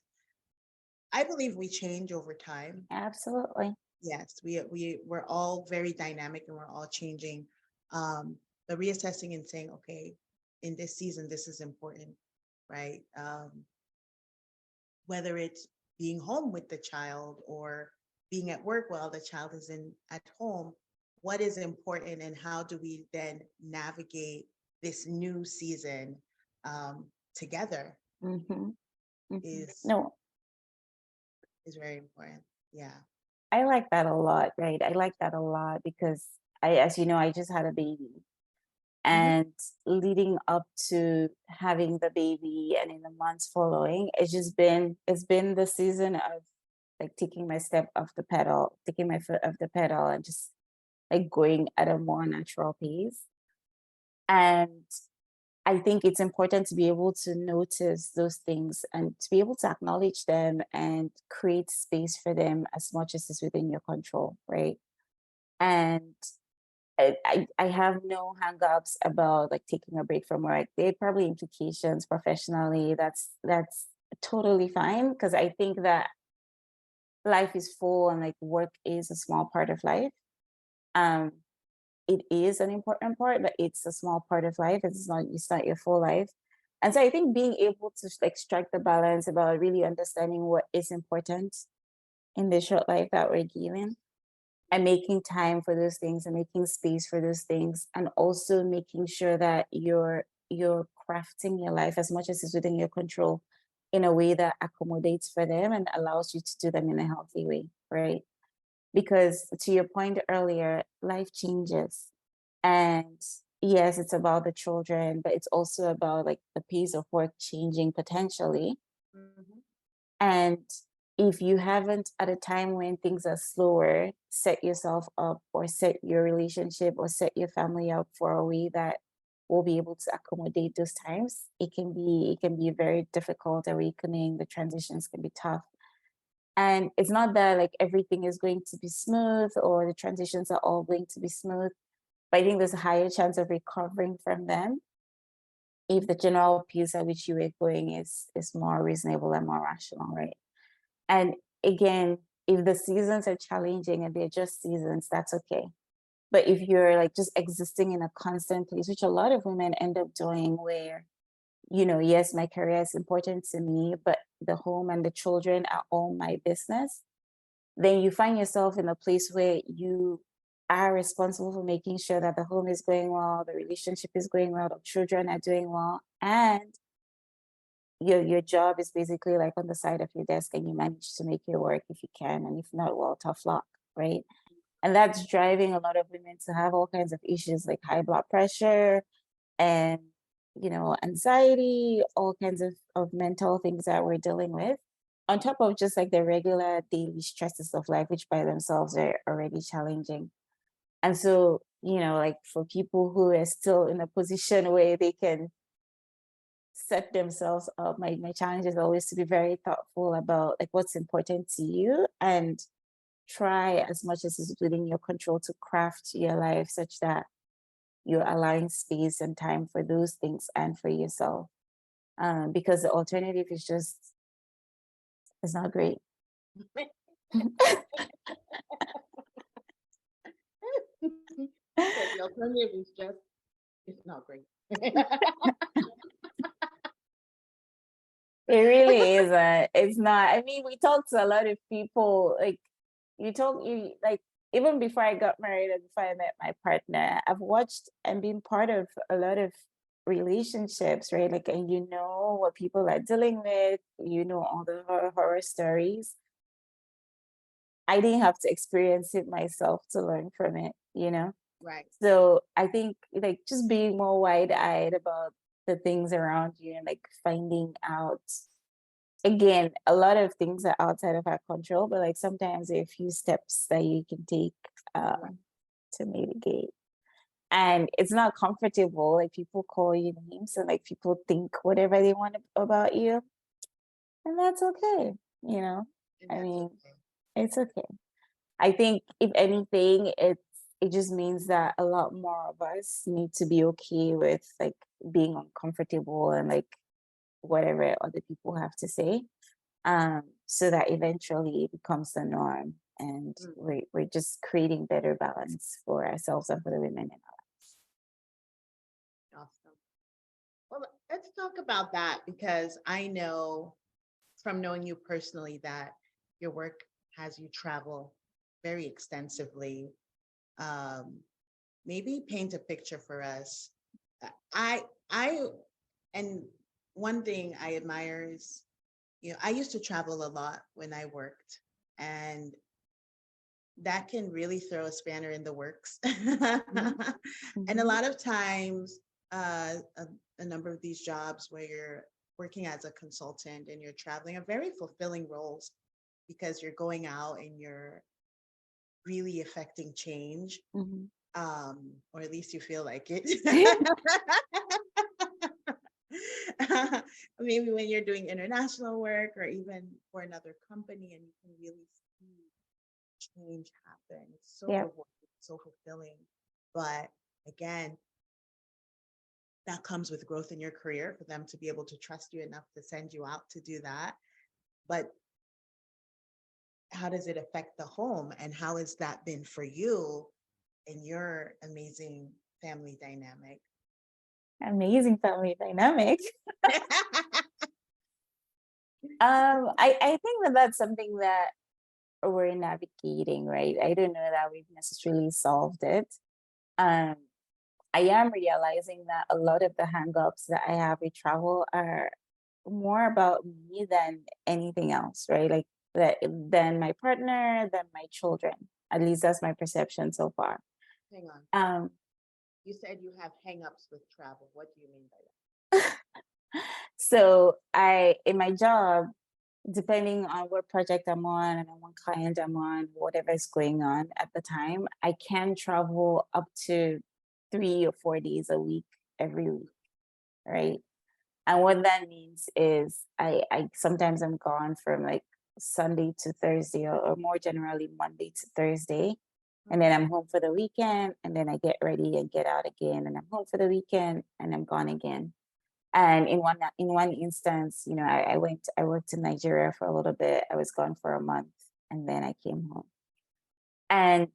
I believe we change over time. absolutely. Yes, we're all very dynamic and we're all changing. Um, but reassessing and saying, okay, in this season, this is important, right? Whether it's being home with the child or being at work while the child is in at home, what is important and how do we then navigate this new season together Mhm, mhm. is No, is very important. Yeah. I like that a lot, right? I like that a lot because as you know, I just had a baby. Hmm. And leading up to having the baby and in the months following, it's been the season of like taking my step off the pedal, taking my foot off the pedal and just like going at a more natural pace. And I think it's important to be able to notice those things and to be able to acknowledge them and create space for them as much as is within your control, right? And I have no hangups about like taking a break from work. There are probably implications professionally. That's totally fine, because I think that life is full and like work is a small part of life. Um, it is an important part, but it's a small part of life. It's not your full life. And so I think being able to like strike the balance about really understanding what is important in the short life that we're given, and making time for those things and making space for those things, and also making sure that you're crafting your life as much as is within your control in a way that accommodates for them and allows you to do them in a healthy way, right? Because to your point earlier, life changes. And yes, it's about the children, but it's also about like the pace of work changing potentially. Mhm. And if you haven't, at a time when things are slower, set yourself up or set your relationship or set your family up for a way that will be able to accommodate those times, it can be very difficult awakening. The transitions can be tough. And it's not that like everything is going to be smooth or the transitions are all going to be smooth, but I think there's a higher chance of recovering from them if the general pace at which you were going is more reasonable and more rational, right? And again, if the seasons are challenging and they're just seasons, that's okay. But if you're like just existing in a constant place, which a lot of women end up doing, where, yes, my career is important to me, but the home and the children are all my business, then you find yourself in a place where you are responsible for making sure that the home is going well, the relationship is going well, the children are doing well, and your job is basically like on the side of your desk and you manage to make it work if you can, and if not, well, tough luck, right? And that's driving a lot of women to have all kinds of issues like high blood pressure and anxiety, all kinds of mental things that we're dealing with, on top of just like the regular daily stresses of life, which by themselves are already challenging. And so, like for people who are still in a position where they can set themselves up, my challenge is always to be very thoughtful about like what's important to you, and try as much as is within your control to craft your life such that you're allowing space and time for those things and for yourself. Because the alternative is just, it's not great. She said the alternative is just, it's not great. It really isn't. It's not. I mean, we talk to a lot of people. Like you like even before I got married and before I met my partner, I've watched and been part of a lot of relationships, right? Like, and you know what people are dealing with. You know all the horror stories. I didn't have to experience it myself to learn from it. Right. So I think like just being more wide-eyed about the things around you and like finding out, again, a lot of things are outside of our control, but like sometimes there are a few steps that you can take Right. to mitigate. And it's not comfortable. Like people call you names and like people think whatever they want about you, and that's okay. You know, And I that's mean, okay. it's okay. I think if anything, it just means that a lot more of us need to be okay with like being uncomfortable and like whatever other people have to say, so that eventually it becomes the norm, and Mm, we're just creating better balance for ourselves and for the women in our awesome. Well, let's talk about that because I know from knowing you personally that your work has you travel very extensively. Um, Maybe paint a picture for us. I, and one thing I admire is, I used to travel a lot when I worked, and that can really throw a spanner in the works. lives. And a Mhm. lot of times, a number of these jobs where you're working as a consultant and you're traveling are very fulfilling roles because you're going out and you're really affecting change, Mhm. or at least you feel like it. Mhm. Maybe when you're doing international work or even for another company and you can really see change happen. It's so Yep. rewarding, so fulfilling. But again, that comes with growth in your career, for them to be able to trust you enough to send you out to do that. But how does it affect the home, and how has that been for you in your amazing family dynamic? Amazing family dynamic. I think that that's something that we're navigating, right? I don't know that we've necessarily solved it. Um, I am realizing that a lot of the hangups that I have with travel are more about me than anything else, right? Like that than my partner, than my children. At least that's my perception so far. Hang on. Um, You said you have hangups with travel. What do you mean by so I in my job, depending on what project I'm on and on what client I'm on, whatever is going on at the time, I can travel up to 3 or 4 days a week every week, right? And what that means is I sometimes I'm gone from like Sunday to Thursday, or more generally Monday to Thursday. And then I'm home for the weekend, and then I get ready and get out again, and I'm home for the weekend and I'm gone again. And in one instance, I worked in Nigeria for a little bit. I was gone for a month, and then I came home. And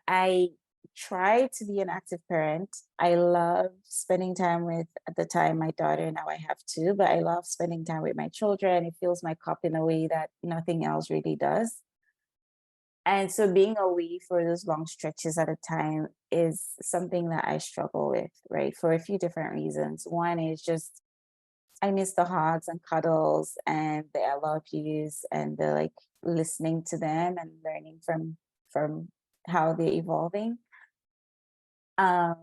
I try to be an active parent. I love spending time with, at the time, my daughter. Now I have two, but I love spending time with my children. It fills my cup in a way that nothing else really does. And so being away for those long stretches at a time is something that I struggle with, right? For a few different reasons. One is just I miss the hugs and cuddles and the I love yous and the like listening to them and learning from how they're evolving. Um,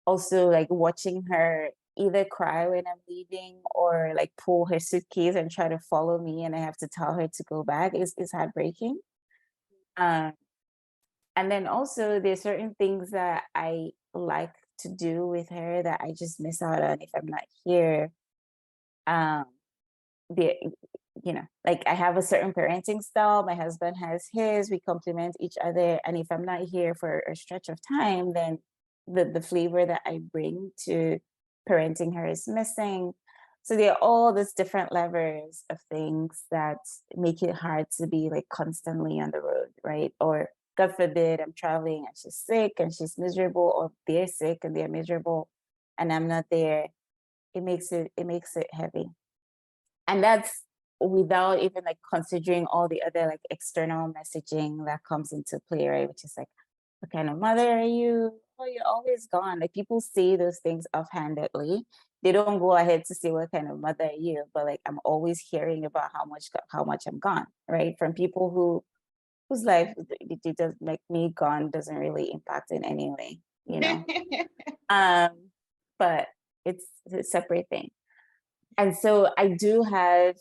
Also like watching her either cry when I'm leaving or like pull her suitcase and try to follow me and I have to tell her to go back is heartbreaking. Um, and then also there's certain things that I like to do with her that I just miss out on if I'm not here. Um, the like I have a certain parenting style, my husband has his, we complement each other, and if I'm not here for a stretch of time, then the flavor that I bring to parenting her is missing. So there are all these different levers of things that make it hard to be like constantly on the road, right? Or God forbid I'm traveling and she's sick and she's miserable, or they're sick and they're miserable and I'm not there. It makes it heavy. And that's without even like considering all the other like external messaging that comes into play, right? Which is like, what kind of mother are you? Oh, you're always gone. Like people say those things offhandedly. They don't go ahead to say what kind of mother are you, but like I'm always hearing about how much I'm gone, right? From people whose life it does like me gone doesn't really impact in any way, you know. that? Um, but it's a separate thing. And so I do have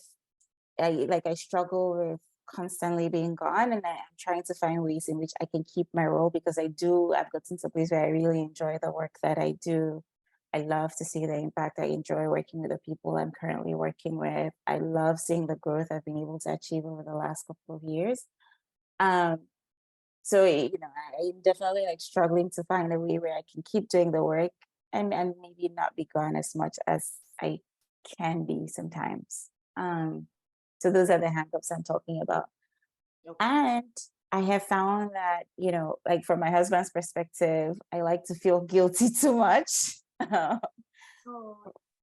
I struggle with constantly being gone, and I'm trying to find ways in which I can keep my role because I've gotten to a place where I really enjoy the work that I do. I love to see the impact. I enjoy working with the people I'm currently working with. I love seeing the growth I've been able to achieve over the last couple of years. Um, so I'm definitely like struggling to find a way where I can keep doing the work and maybe not be gone as much as I can be sometimes. So those are the hangups I'm talking about. Okay. And I have found that, like from my husband's perspective, I like to feel guilty too much. Oh,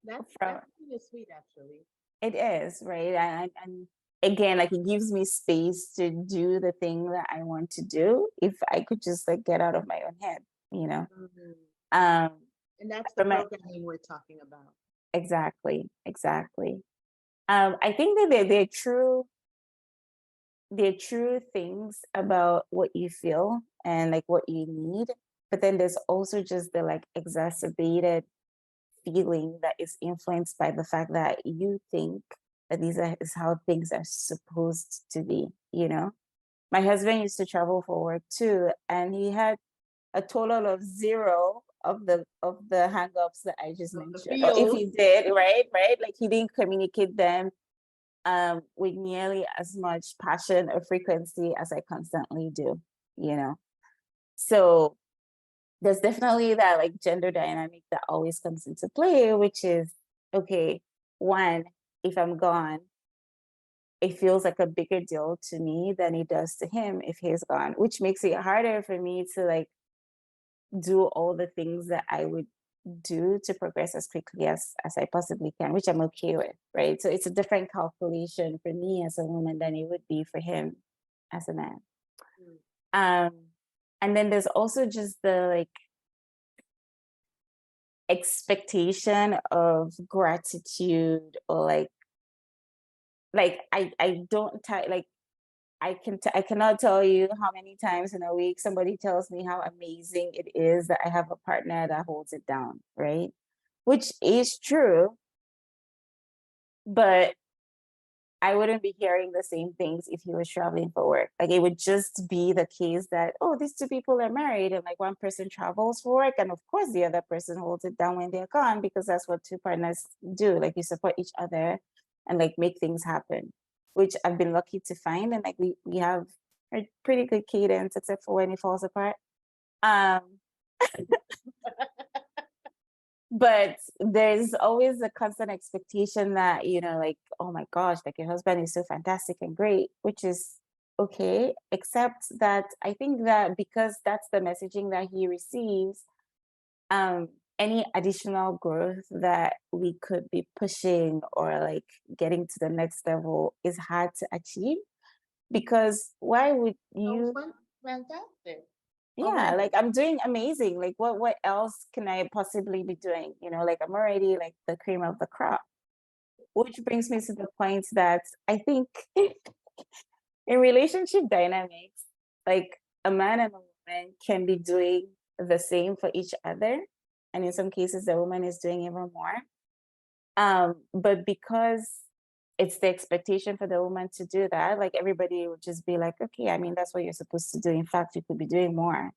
that's From kind of sweet, actually. It is, right? And again, like it gives me space to do the thing that I want to do if I could just like get out of my own head, you know. Mhm. Um, And that's the from my programming we're talking about. Exactly, exactly. I think that they're true things about what you feel and like what you need, but then there's also just the like exacerbated feeling that is influenced by the fact that you think that is how things are supposed to be, you know. My husband used to travel for work too, and he had a total of zero of the hang-ups that I just Of the mentioned. Or if feels. he did, right? Like he didn't communicate them with nearly as much passion or frequency as I constantly do, you know. So there's definitely that like gender dynamic that always comes into play, which is okay, one, if I'm gone, it feels like a bigger deal to me than it does to him if he's gone, which makes it harder for me to like do all the things that I would do to progress as quickly as I possibly can, which I'm okay with, right? So it's a different calculation for me as a woman than it would be for him as a man. Mm. And then there's also just the like expectation of gratitude or like I don't like I cannot tell you how many times in a week somebody tells me how amazing it is that I have a partner that holds it down, right? Which is true, but I wouldn't be hearing the same things if he was traveling for work. Like it would just be the case that, oh, these two people are married and like one person travels for work. And of course the other person holds it down when they're gone because that's what two partners do. Like you support each other and like make things happen, which I've been lucky to find. And like we have a pretty good cadence except for when it falls apart. Um, but there's always a constant expectation that like, oh my gosh, like your husband is so fantastic and great, which is okay, except that I think that because that's the messaging that he receives, um any additional growth that we could be pushing or like getting to the next level is hard to achieve, because why would Oh, you, fantastic. yeah, Already. like I'm doing amazing. Like what else can I possibly be doing? Like I'm already like the cream of the crop. Which brings me to the point that I think in relationship dynamics, like a man and a woman can be doing the same for each other. And in some cases the woman is doing even more. But because it's the expectation for the woman to do that, like everybody would just be like, okay, I mean, that's what you're supposed to do. In fact, you could be doing more.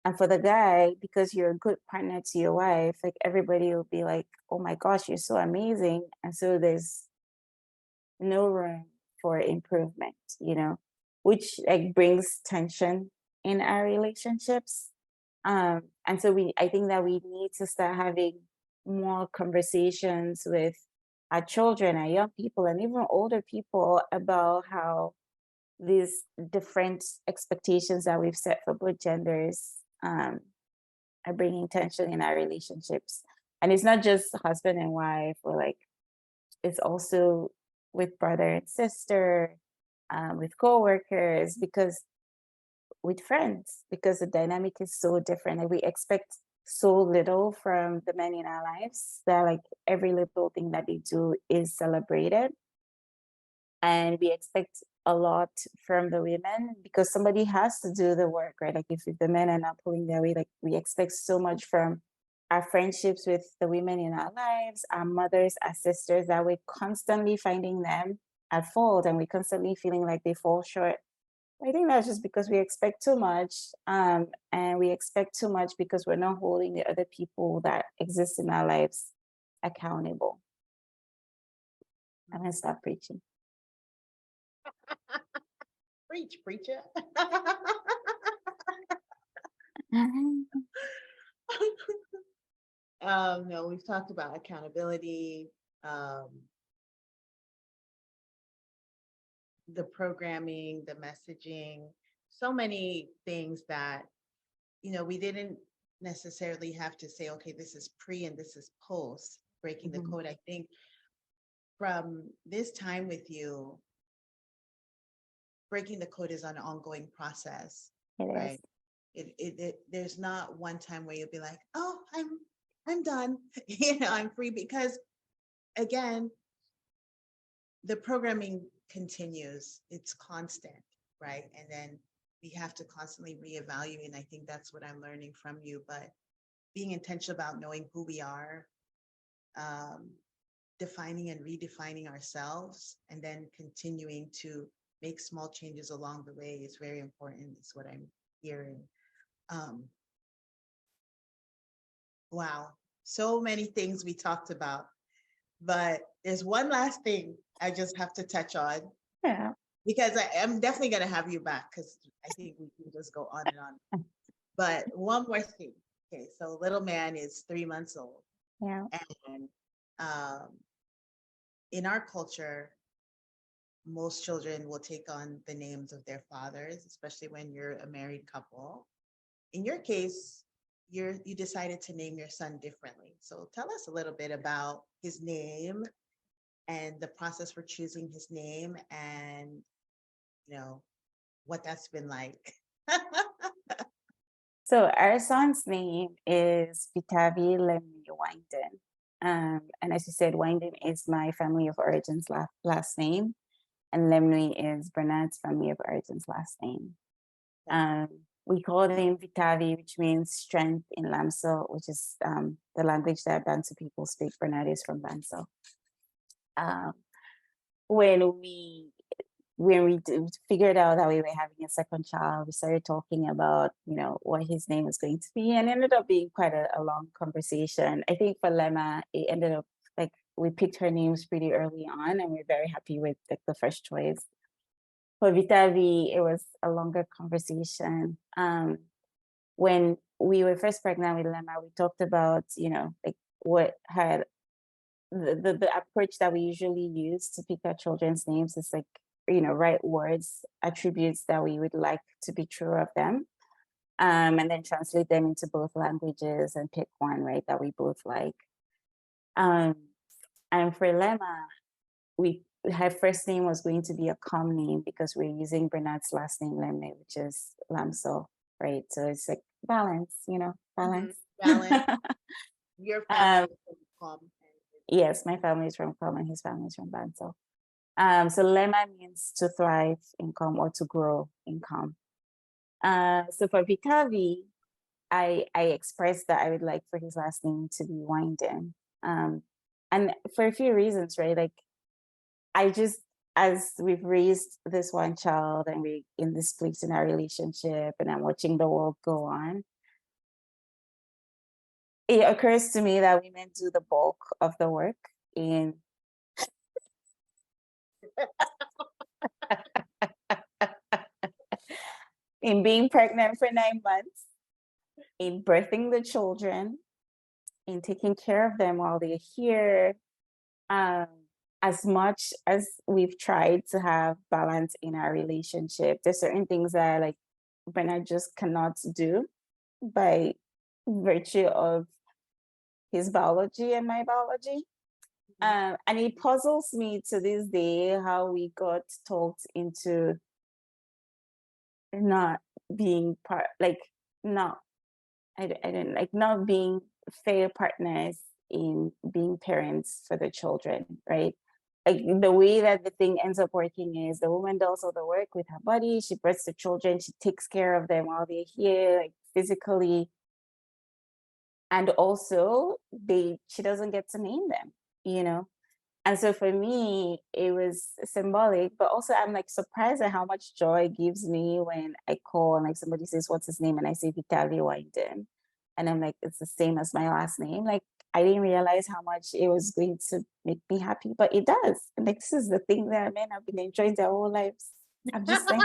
And for the guy, because you're a good partner to your wife, like everybody will be like, oh my gosh, you're so amazing. And so there's no room for improvement, which like brings tension in our relationships. And so I think that we need to start having more conversations with our children, our young people, and even older people about how these different expectations that we've set for both genders are bringing tension in our relationships. And it's not just husband and wife, or like it's also with brother and sister, with coworkers, because with friends, because the dynamic is so different and we expect so little from the men in our lives that like every little thing that they do is celebrated, and we expect a lot from the women because somebody has to do the work, right? Like if the men are not pulling their weight, like we expect so much from our friendships with the women in our lives, our mothers, our sisters, that we're constantly finding them at fault and we're constantly feeling like they fall short. I think that's just because we expect too much, and we expect too much because we're not holding the other people that exist in our lives accountable. I'm gonna stop preaching. Preach, preacher. No, we've talked about accountability, the programming, the messaging, so many things that, we didn't necessarily have to say, okay, this is pre and this is post breaking the Mhm. code. I think from this time with you, breaking the code is an ongoing process, It is. right? There's not one time where you'll be like, oh, I'm done, I'm free, because again, the programming continues, it's constant, right? And then we have to constantly reevaluate. And I think that's what I'm learning from you. But being intentional about knowing who we are, defining and redefining ourselves, and then continuing to make small changes along the way is very important, is what I'm hearing. Um, wow, so many things we talked about, but there's one last thing I just have to touch on, Yeah. because I am definitely going to have you back, because I think we can just go on and on. But one more thing. So little man is 3 months old. Yeah. And in our culture, most children will take on the names of their fathers, especially when you're a married couple. In your case, you decided to name your son differently. So tell us a little bit about his name and the process for choosing his name, and what that's been like. So our son's name is Vitavi Mbu Waindim. And as you said, Waindim is my family of origins last name, and Lemnui is Bernard's family of origins last name. We called him Vitavi, which means strength in Lamso, which is the language that Bantu people speak. Bernard is from Bantu. When we figured out that we were having a second child, we started talking about, what his name was going to be, and it ended up being quite a long conversation. I think for Lema, it ended up like we picked her names pretty early on, and we're very happy with the first choice. For Vitavi, it was a longer conversation. When we were first pregnant with Lema, we talked about, like what had the approach that we usually use to pick our children's names is like, write words, attributes that we would like to be true of them, and then translate them into both languages and pick one, right, that we both like. And for Lema, her first name was going to be a com name because we're using Bernard's last name, Lemne, which is Lamso, right? So it's like balance, balance. Balance. Your family is from Com. Yes, my family is from Com and his family is from Bantu. So Lema means to thrive in Com or to grow in Com. So for Vitavi, I expressed that I would like for his last name to be Waindim. And for a few reasons, right? Like as we've raised this one child and we're in this place in our relationship and I'm watching the world go on, it occurs to me that women do the bulk of the work in in being pregnant for 9 months, in birthing the children, in taking care of them while they're here. As much as we've tried to have balance in our relationship, there's certain things that like Bernard just cannot do by virtue of his biology and my biology. And it puzzles me to this day how we got talked into not being part, like not, I don't like not being fair partners in being parents for the children, right? Like the way that the thing ends up working is the woman does all the work with her body, she births the children, she takes care of them while they're here, like physically. And also she doesn't get to name them, And so for me, it was symbolic, but also I'm like surprised at how much joy it gives me when I call and like somebody says, what's his name? And I say Vitaly Waindim. And I'm like, it's the same as my last name. Like I didn't realize how much it was going to make me happy, but it does. And like this is the thing that men have been enjoying their whole lives. I'm just saying.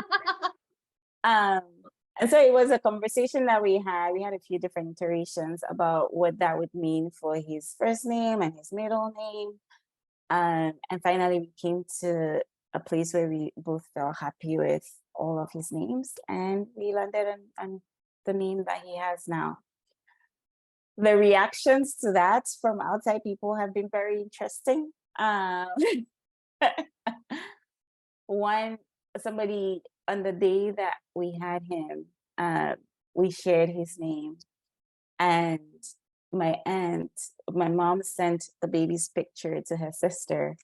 And so it was a conversation that we had. We had a few different iterations about what that would mean for his first name and his middle name. And finally, we came to a place where we both felt happy with all of his names, and we landed on the name that he has now. The reactions to that from outside people have been very interesting. Somebody on the day that we had him, we shared his name, and my mom sent the baby's picture to her sister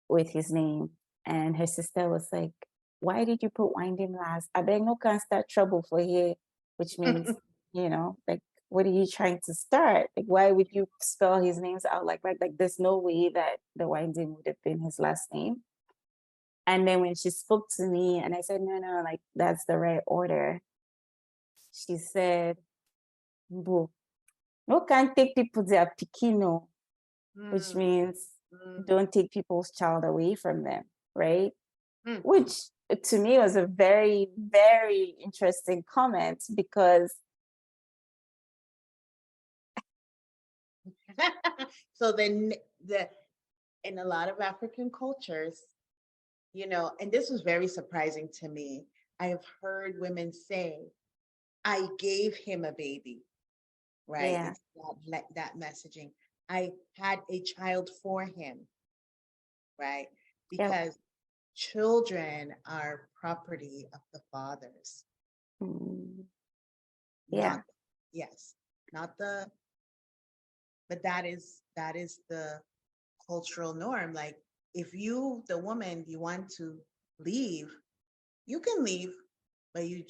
with his name, and her sister was like, why did you put Winding last? I beg no can start trouble for here, which means, like, what are you trying to start? Like, why would you spell his names out like that? Like, there's no way that the Winding would have been his last name. And then when she spoke to me and I said, no, like, that's the right order, she said, Mbu, no can't take people their pikino, which means don't take people's child away from them, right? Which to me was a very, very interesting comment, because So then in a lot of African cultures, and this was very surprising to me. I have heard women say, I gave him a baby, right? Yeah. It's that messaging. I had a child for him, right? Yep. Because children are property of the fathers, Mm, yeah. not, yes, not the, but that is the cultural norm. Like, if you, the woman, you want to leave, you can leave, but you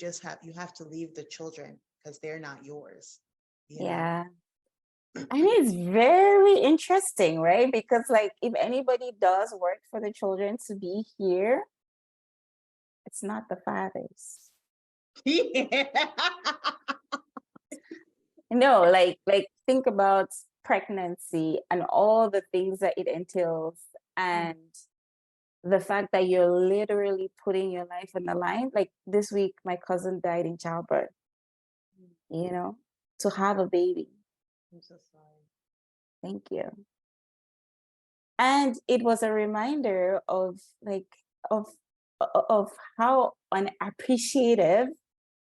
have to leave the children because they're not yours, you know. Yeah. And it's very interesting, right? Because like if anybody does work for the children to be here, it's not the fathers. Yeah. No, like think about pregnancy and all the things that it entails and the fact that you're literally putting your life on the line. Like this week, my cousin died in childbirth, you know, to have a baby. I'm so sorry. Thank you. And it was a reminder of like of of how unappreciative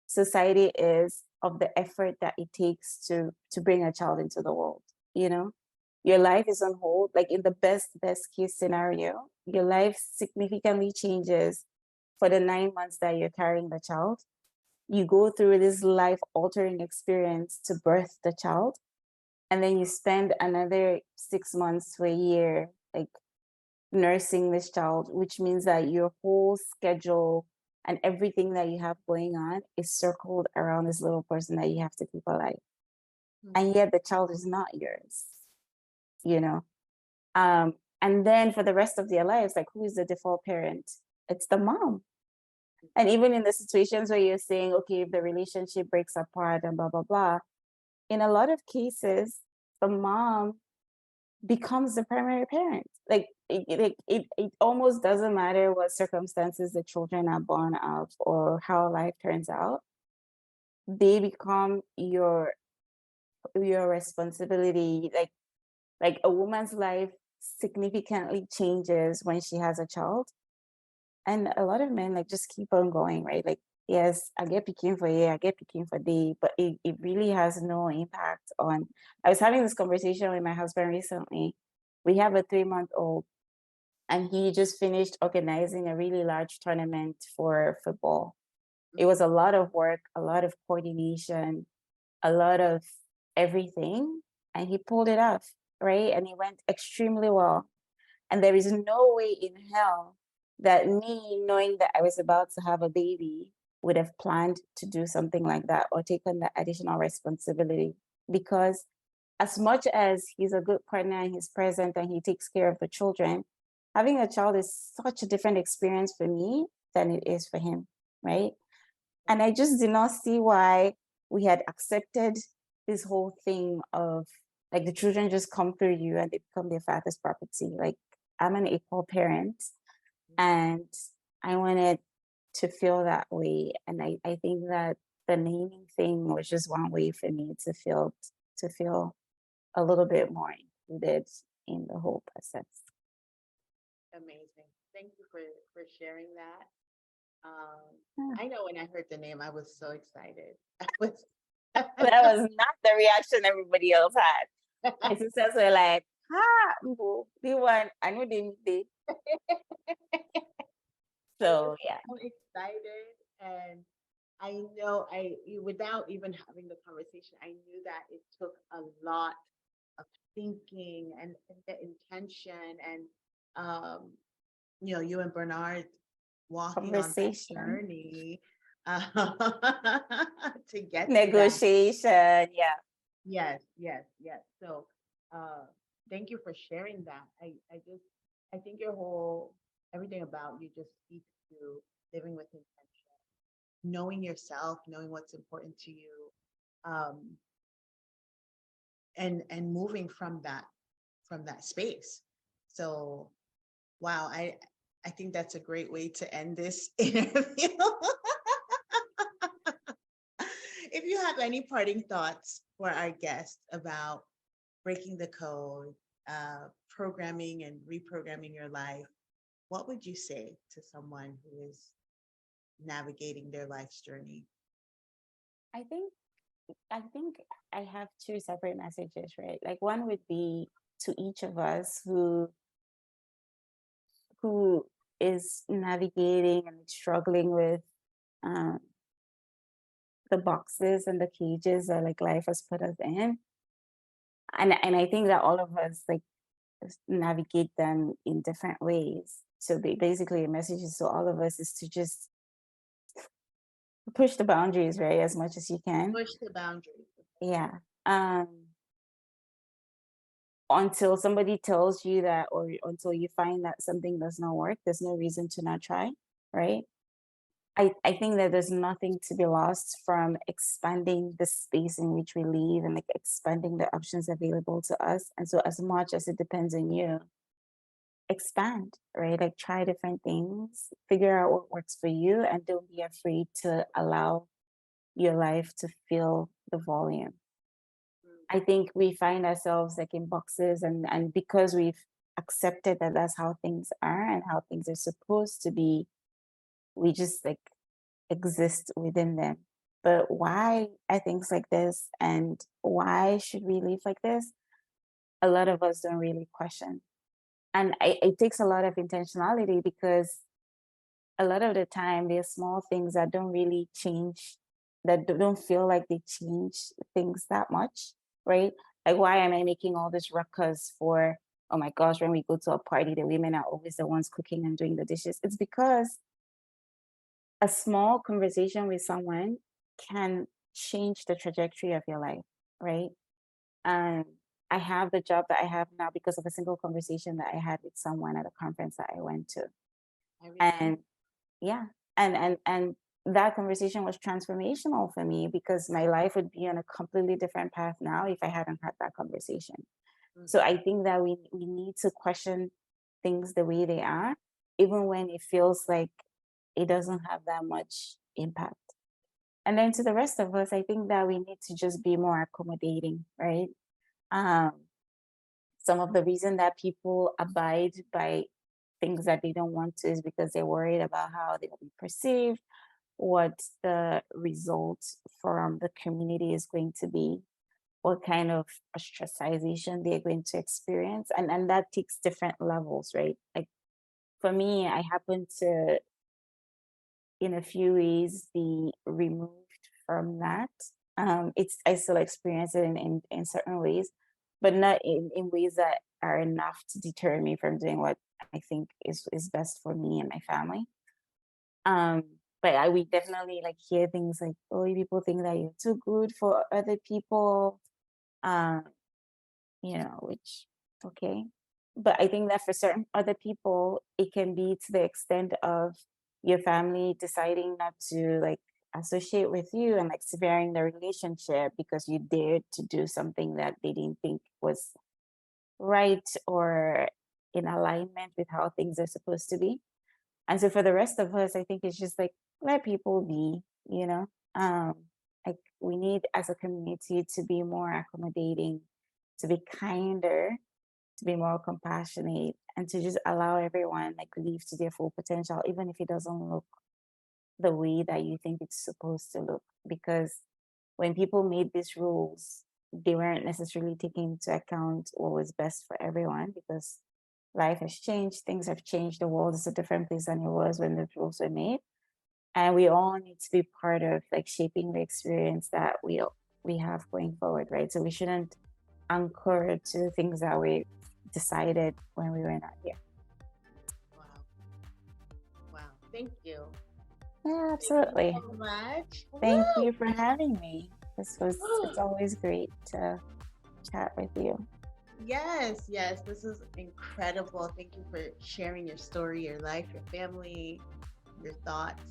society is of the effort that it takes to bring a child into the world. You know, your life is on hold. Like in the best case scenario, your life significantly changes for the 9 months that you're carrying the child. You go through this life altering experience to birth the child, and then you spend another 6 months to a year like nursing this child, which means that your whole schedule and everything that you have going on is circled around this little person that you have to keep alive. And yet the child is not yours, you know? And then for the rest of their lives, like who is the default parent? It's the mom. And even in the situations where you're saying, okay, if the relationship breaks apart and blah, blah, blah, in a lot of cases, the mom becomes the primary parent. Like it almost doesn't matter what circumstances the children are born of or how life turns out. They become your responsibility. Like a woman's life significantly changes when she has a child. And a lot of men like just keep on going, right? Like, yes, I get picking for you, I get picking for day, but it really has no impact on. I was having this conversation with my husband recently. We have a 3-month old, and he just finished organizing a really large tournament for football. It was a lot of work, a lot of coordination, a lot of everything, and he pulled it off, right? And it went extremely well. And there is no way in hell that me, knowing that I was about to have a baby, would have planned to do something like that or taken the additional responsibility. Because as much as he's a good partner and he's present and he takes care of the children, having a child is such a different experience for me than it is for him, right? And I just did not see why we had accepted this whole thing of like the children just come through you and they become their father's property. Like I'm an equal parent and I wanted to feel that way. And I think that the naming thing was just one way for me to feel a little bit more included in the whole process. Amazing. Thank you for sharing that. Yeah. I know when I heard the name, I was so excited. I was. That was not the reaction everybody else had. My sisters were like, "Ha, Mbu, they want, I know they did." I was So yeah, so excited, and without even having the conversation, I knew that it took a lot of thinking and the intention, and you and Bernard walking on that conversation, journey to get to that. negotiation. Yeah. Yes, yes, yes. So, thank you for sharing that. I think everything about you just speaks to living with intention, knowing yourself, knowing what's important to you, um, and moving from that space. So, wow, I think that's a great way to end this interview. If you have any parting thoughts for our guests about breaking the code, programming and reprogramming your life, what would you say to someone who is navigating their life's journey? I think I think I have two separate messages, right? Like one would be to each of us who is navigating and struggling with um, the boxes and the cages that like life has put us in. And I think that all of us like navigate them in different ways. So basically, a message is to all of us is to just push the boundaries, right, as much as you can. Push the boundaries. Yeah. Until somebody tells you that, or until you find that something does not work, there's no reason to not try, right? I think that there's nothing to be lost from expanding the space in which we live and like expanding the options available to us. And so, as much as it depends on you, expand, right? Like try different things, figure out what works for you, and don't be afraid to allow your life to fill the volume. I think we find ourselves like in boxes, and because we've accepted that that's how things are and how things are supposed to be, we just like exist within them. But why are things like this, and why should we live like this? A lot of us don't really question. And it takes a lot of intentionality because a lot of the time there's small things that don't really change, that don't feel like they change things that much, right? Like, why am I making all this ruckus for, oh my gosh, when we go to a party the women are always the ones cooking and doing the dishes? It's because a small conversation with someone can change the trajectory of your life, right? um I have the job that I have now because of a single conversation that I had with someone at a conference that I went to. I remember. And yeah, and that conversation was transformational for me because my life would be on a completely different path now if I hadn't had that conversation. So Mhm. I think that we need to question things the way they are, even when it feels like it doesn't have that much impact. And then to the rest of us, I think that we need to just be more accommodating, right? um some of the reason that people abide by things that they don't want to is because they're worried about how they will be perceived, what the result from the community is going to be, what kind of ostracization they're going to experience. And that takes different levels, right? Like for me, I happen to, in a few ways, be removed from that. It's I still experience it in certain ways, but not in ways that are enough to deter me from doing what I think is best for me and my family. Um, but we definitely like hear things like, oh, people think that you're too good for other people. Um, which okay. But I think that for certain other people, it can be to the extent of your family deciding not to like associate with you and like severing the relationship because you dared to do something that they didn't think was right or in alignment with how things are supposed to be. And so for the rest of us, I think it's just like let people be, you know. Um, like we need as a community to be more accommodating, to be kinder, to be more compassionate, and to just allow everyone like live to their full potential, even if it doesn't look the way that you think it's supposed to look. Because when people made these rules, they weren't necessarily taking into account what was best for everyone because life has changed, things have changed, the world is a different place than it was when the rules were made. And we all need to be part of like shaping the experience that we have going forward, right? So we shouldn't anchor to things that we decided when we were not here. Wow. Wow. Thank you. Yeah, Thank you absolutely. so much. Thank Woo! you for having me. It's always great to chat with you. Yes, yes. This is incredible. Thank you for sharing your story, your life, your family, your thoughts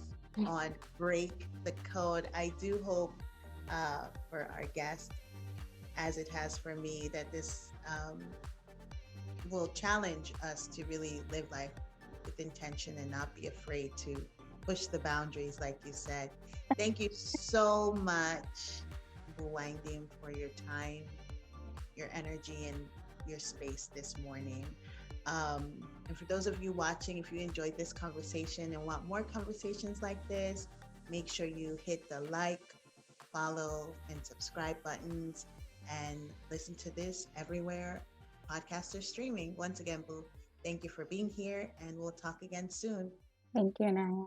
on Break the Code. I do hope for our guest, as it has for me, that this will challenge us to really live life with intention and not be afraid to push the boundaries, like you said. Thank you so much, Mbu Waindim, for your time. your energy and your space this morning. And for those of you watching, if you enjoyed this conversation and want more conversations like this, make sure you hit the like, follow, and subscribe buttons and listen to this everywhere podcasts are streaming. Once again, Boo, thank you for being here, and we'll talk again soon. Thank you, Naya.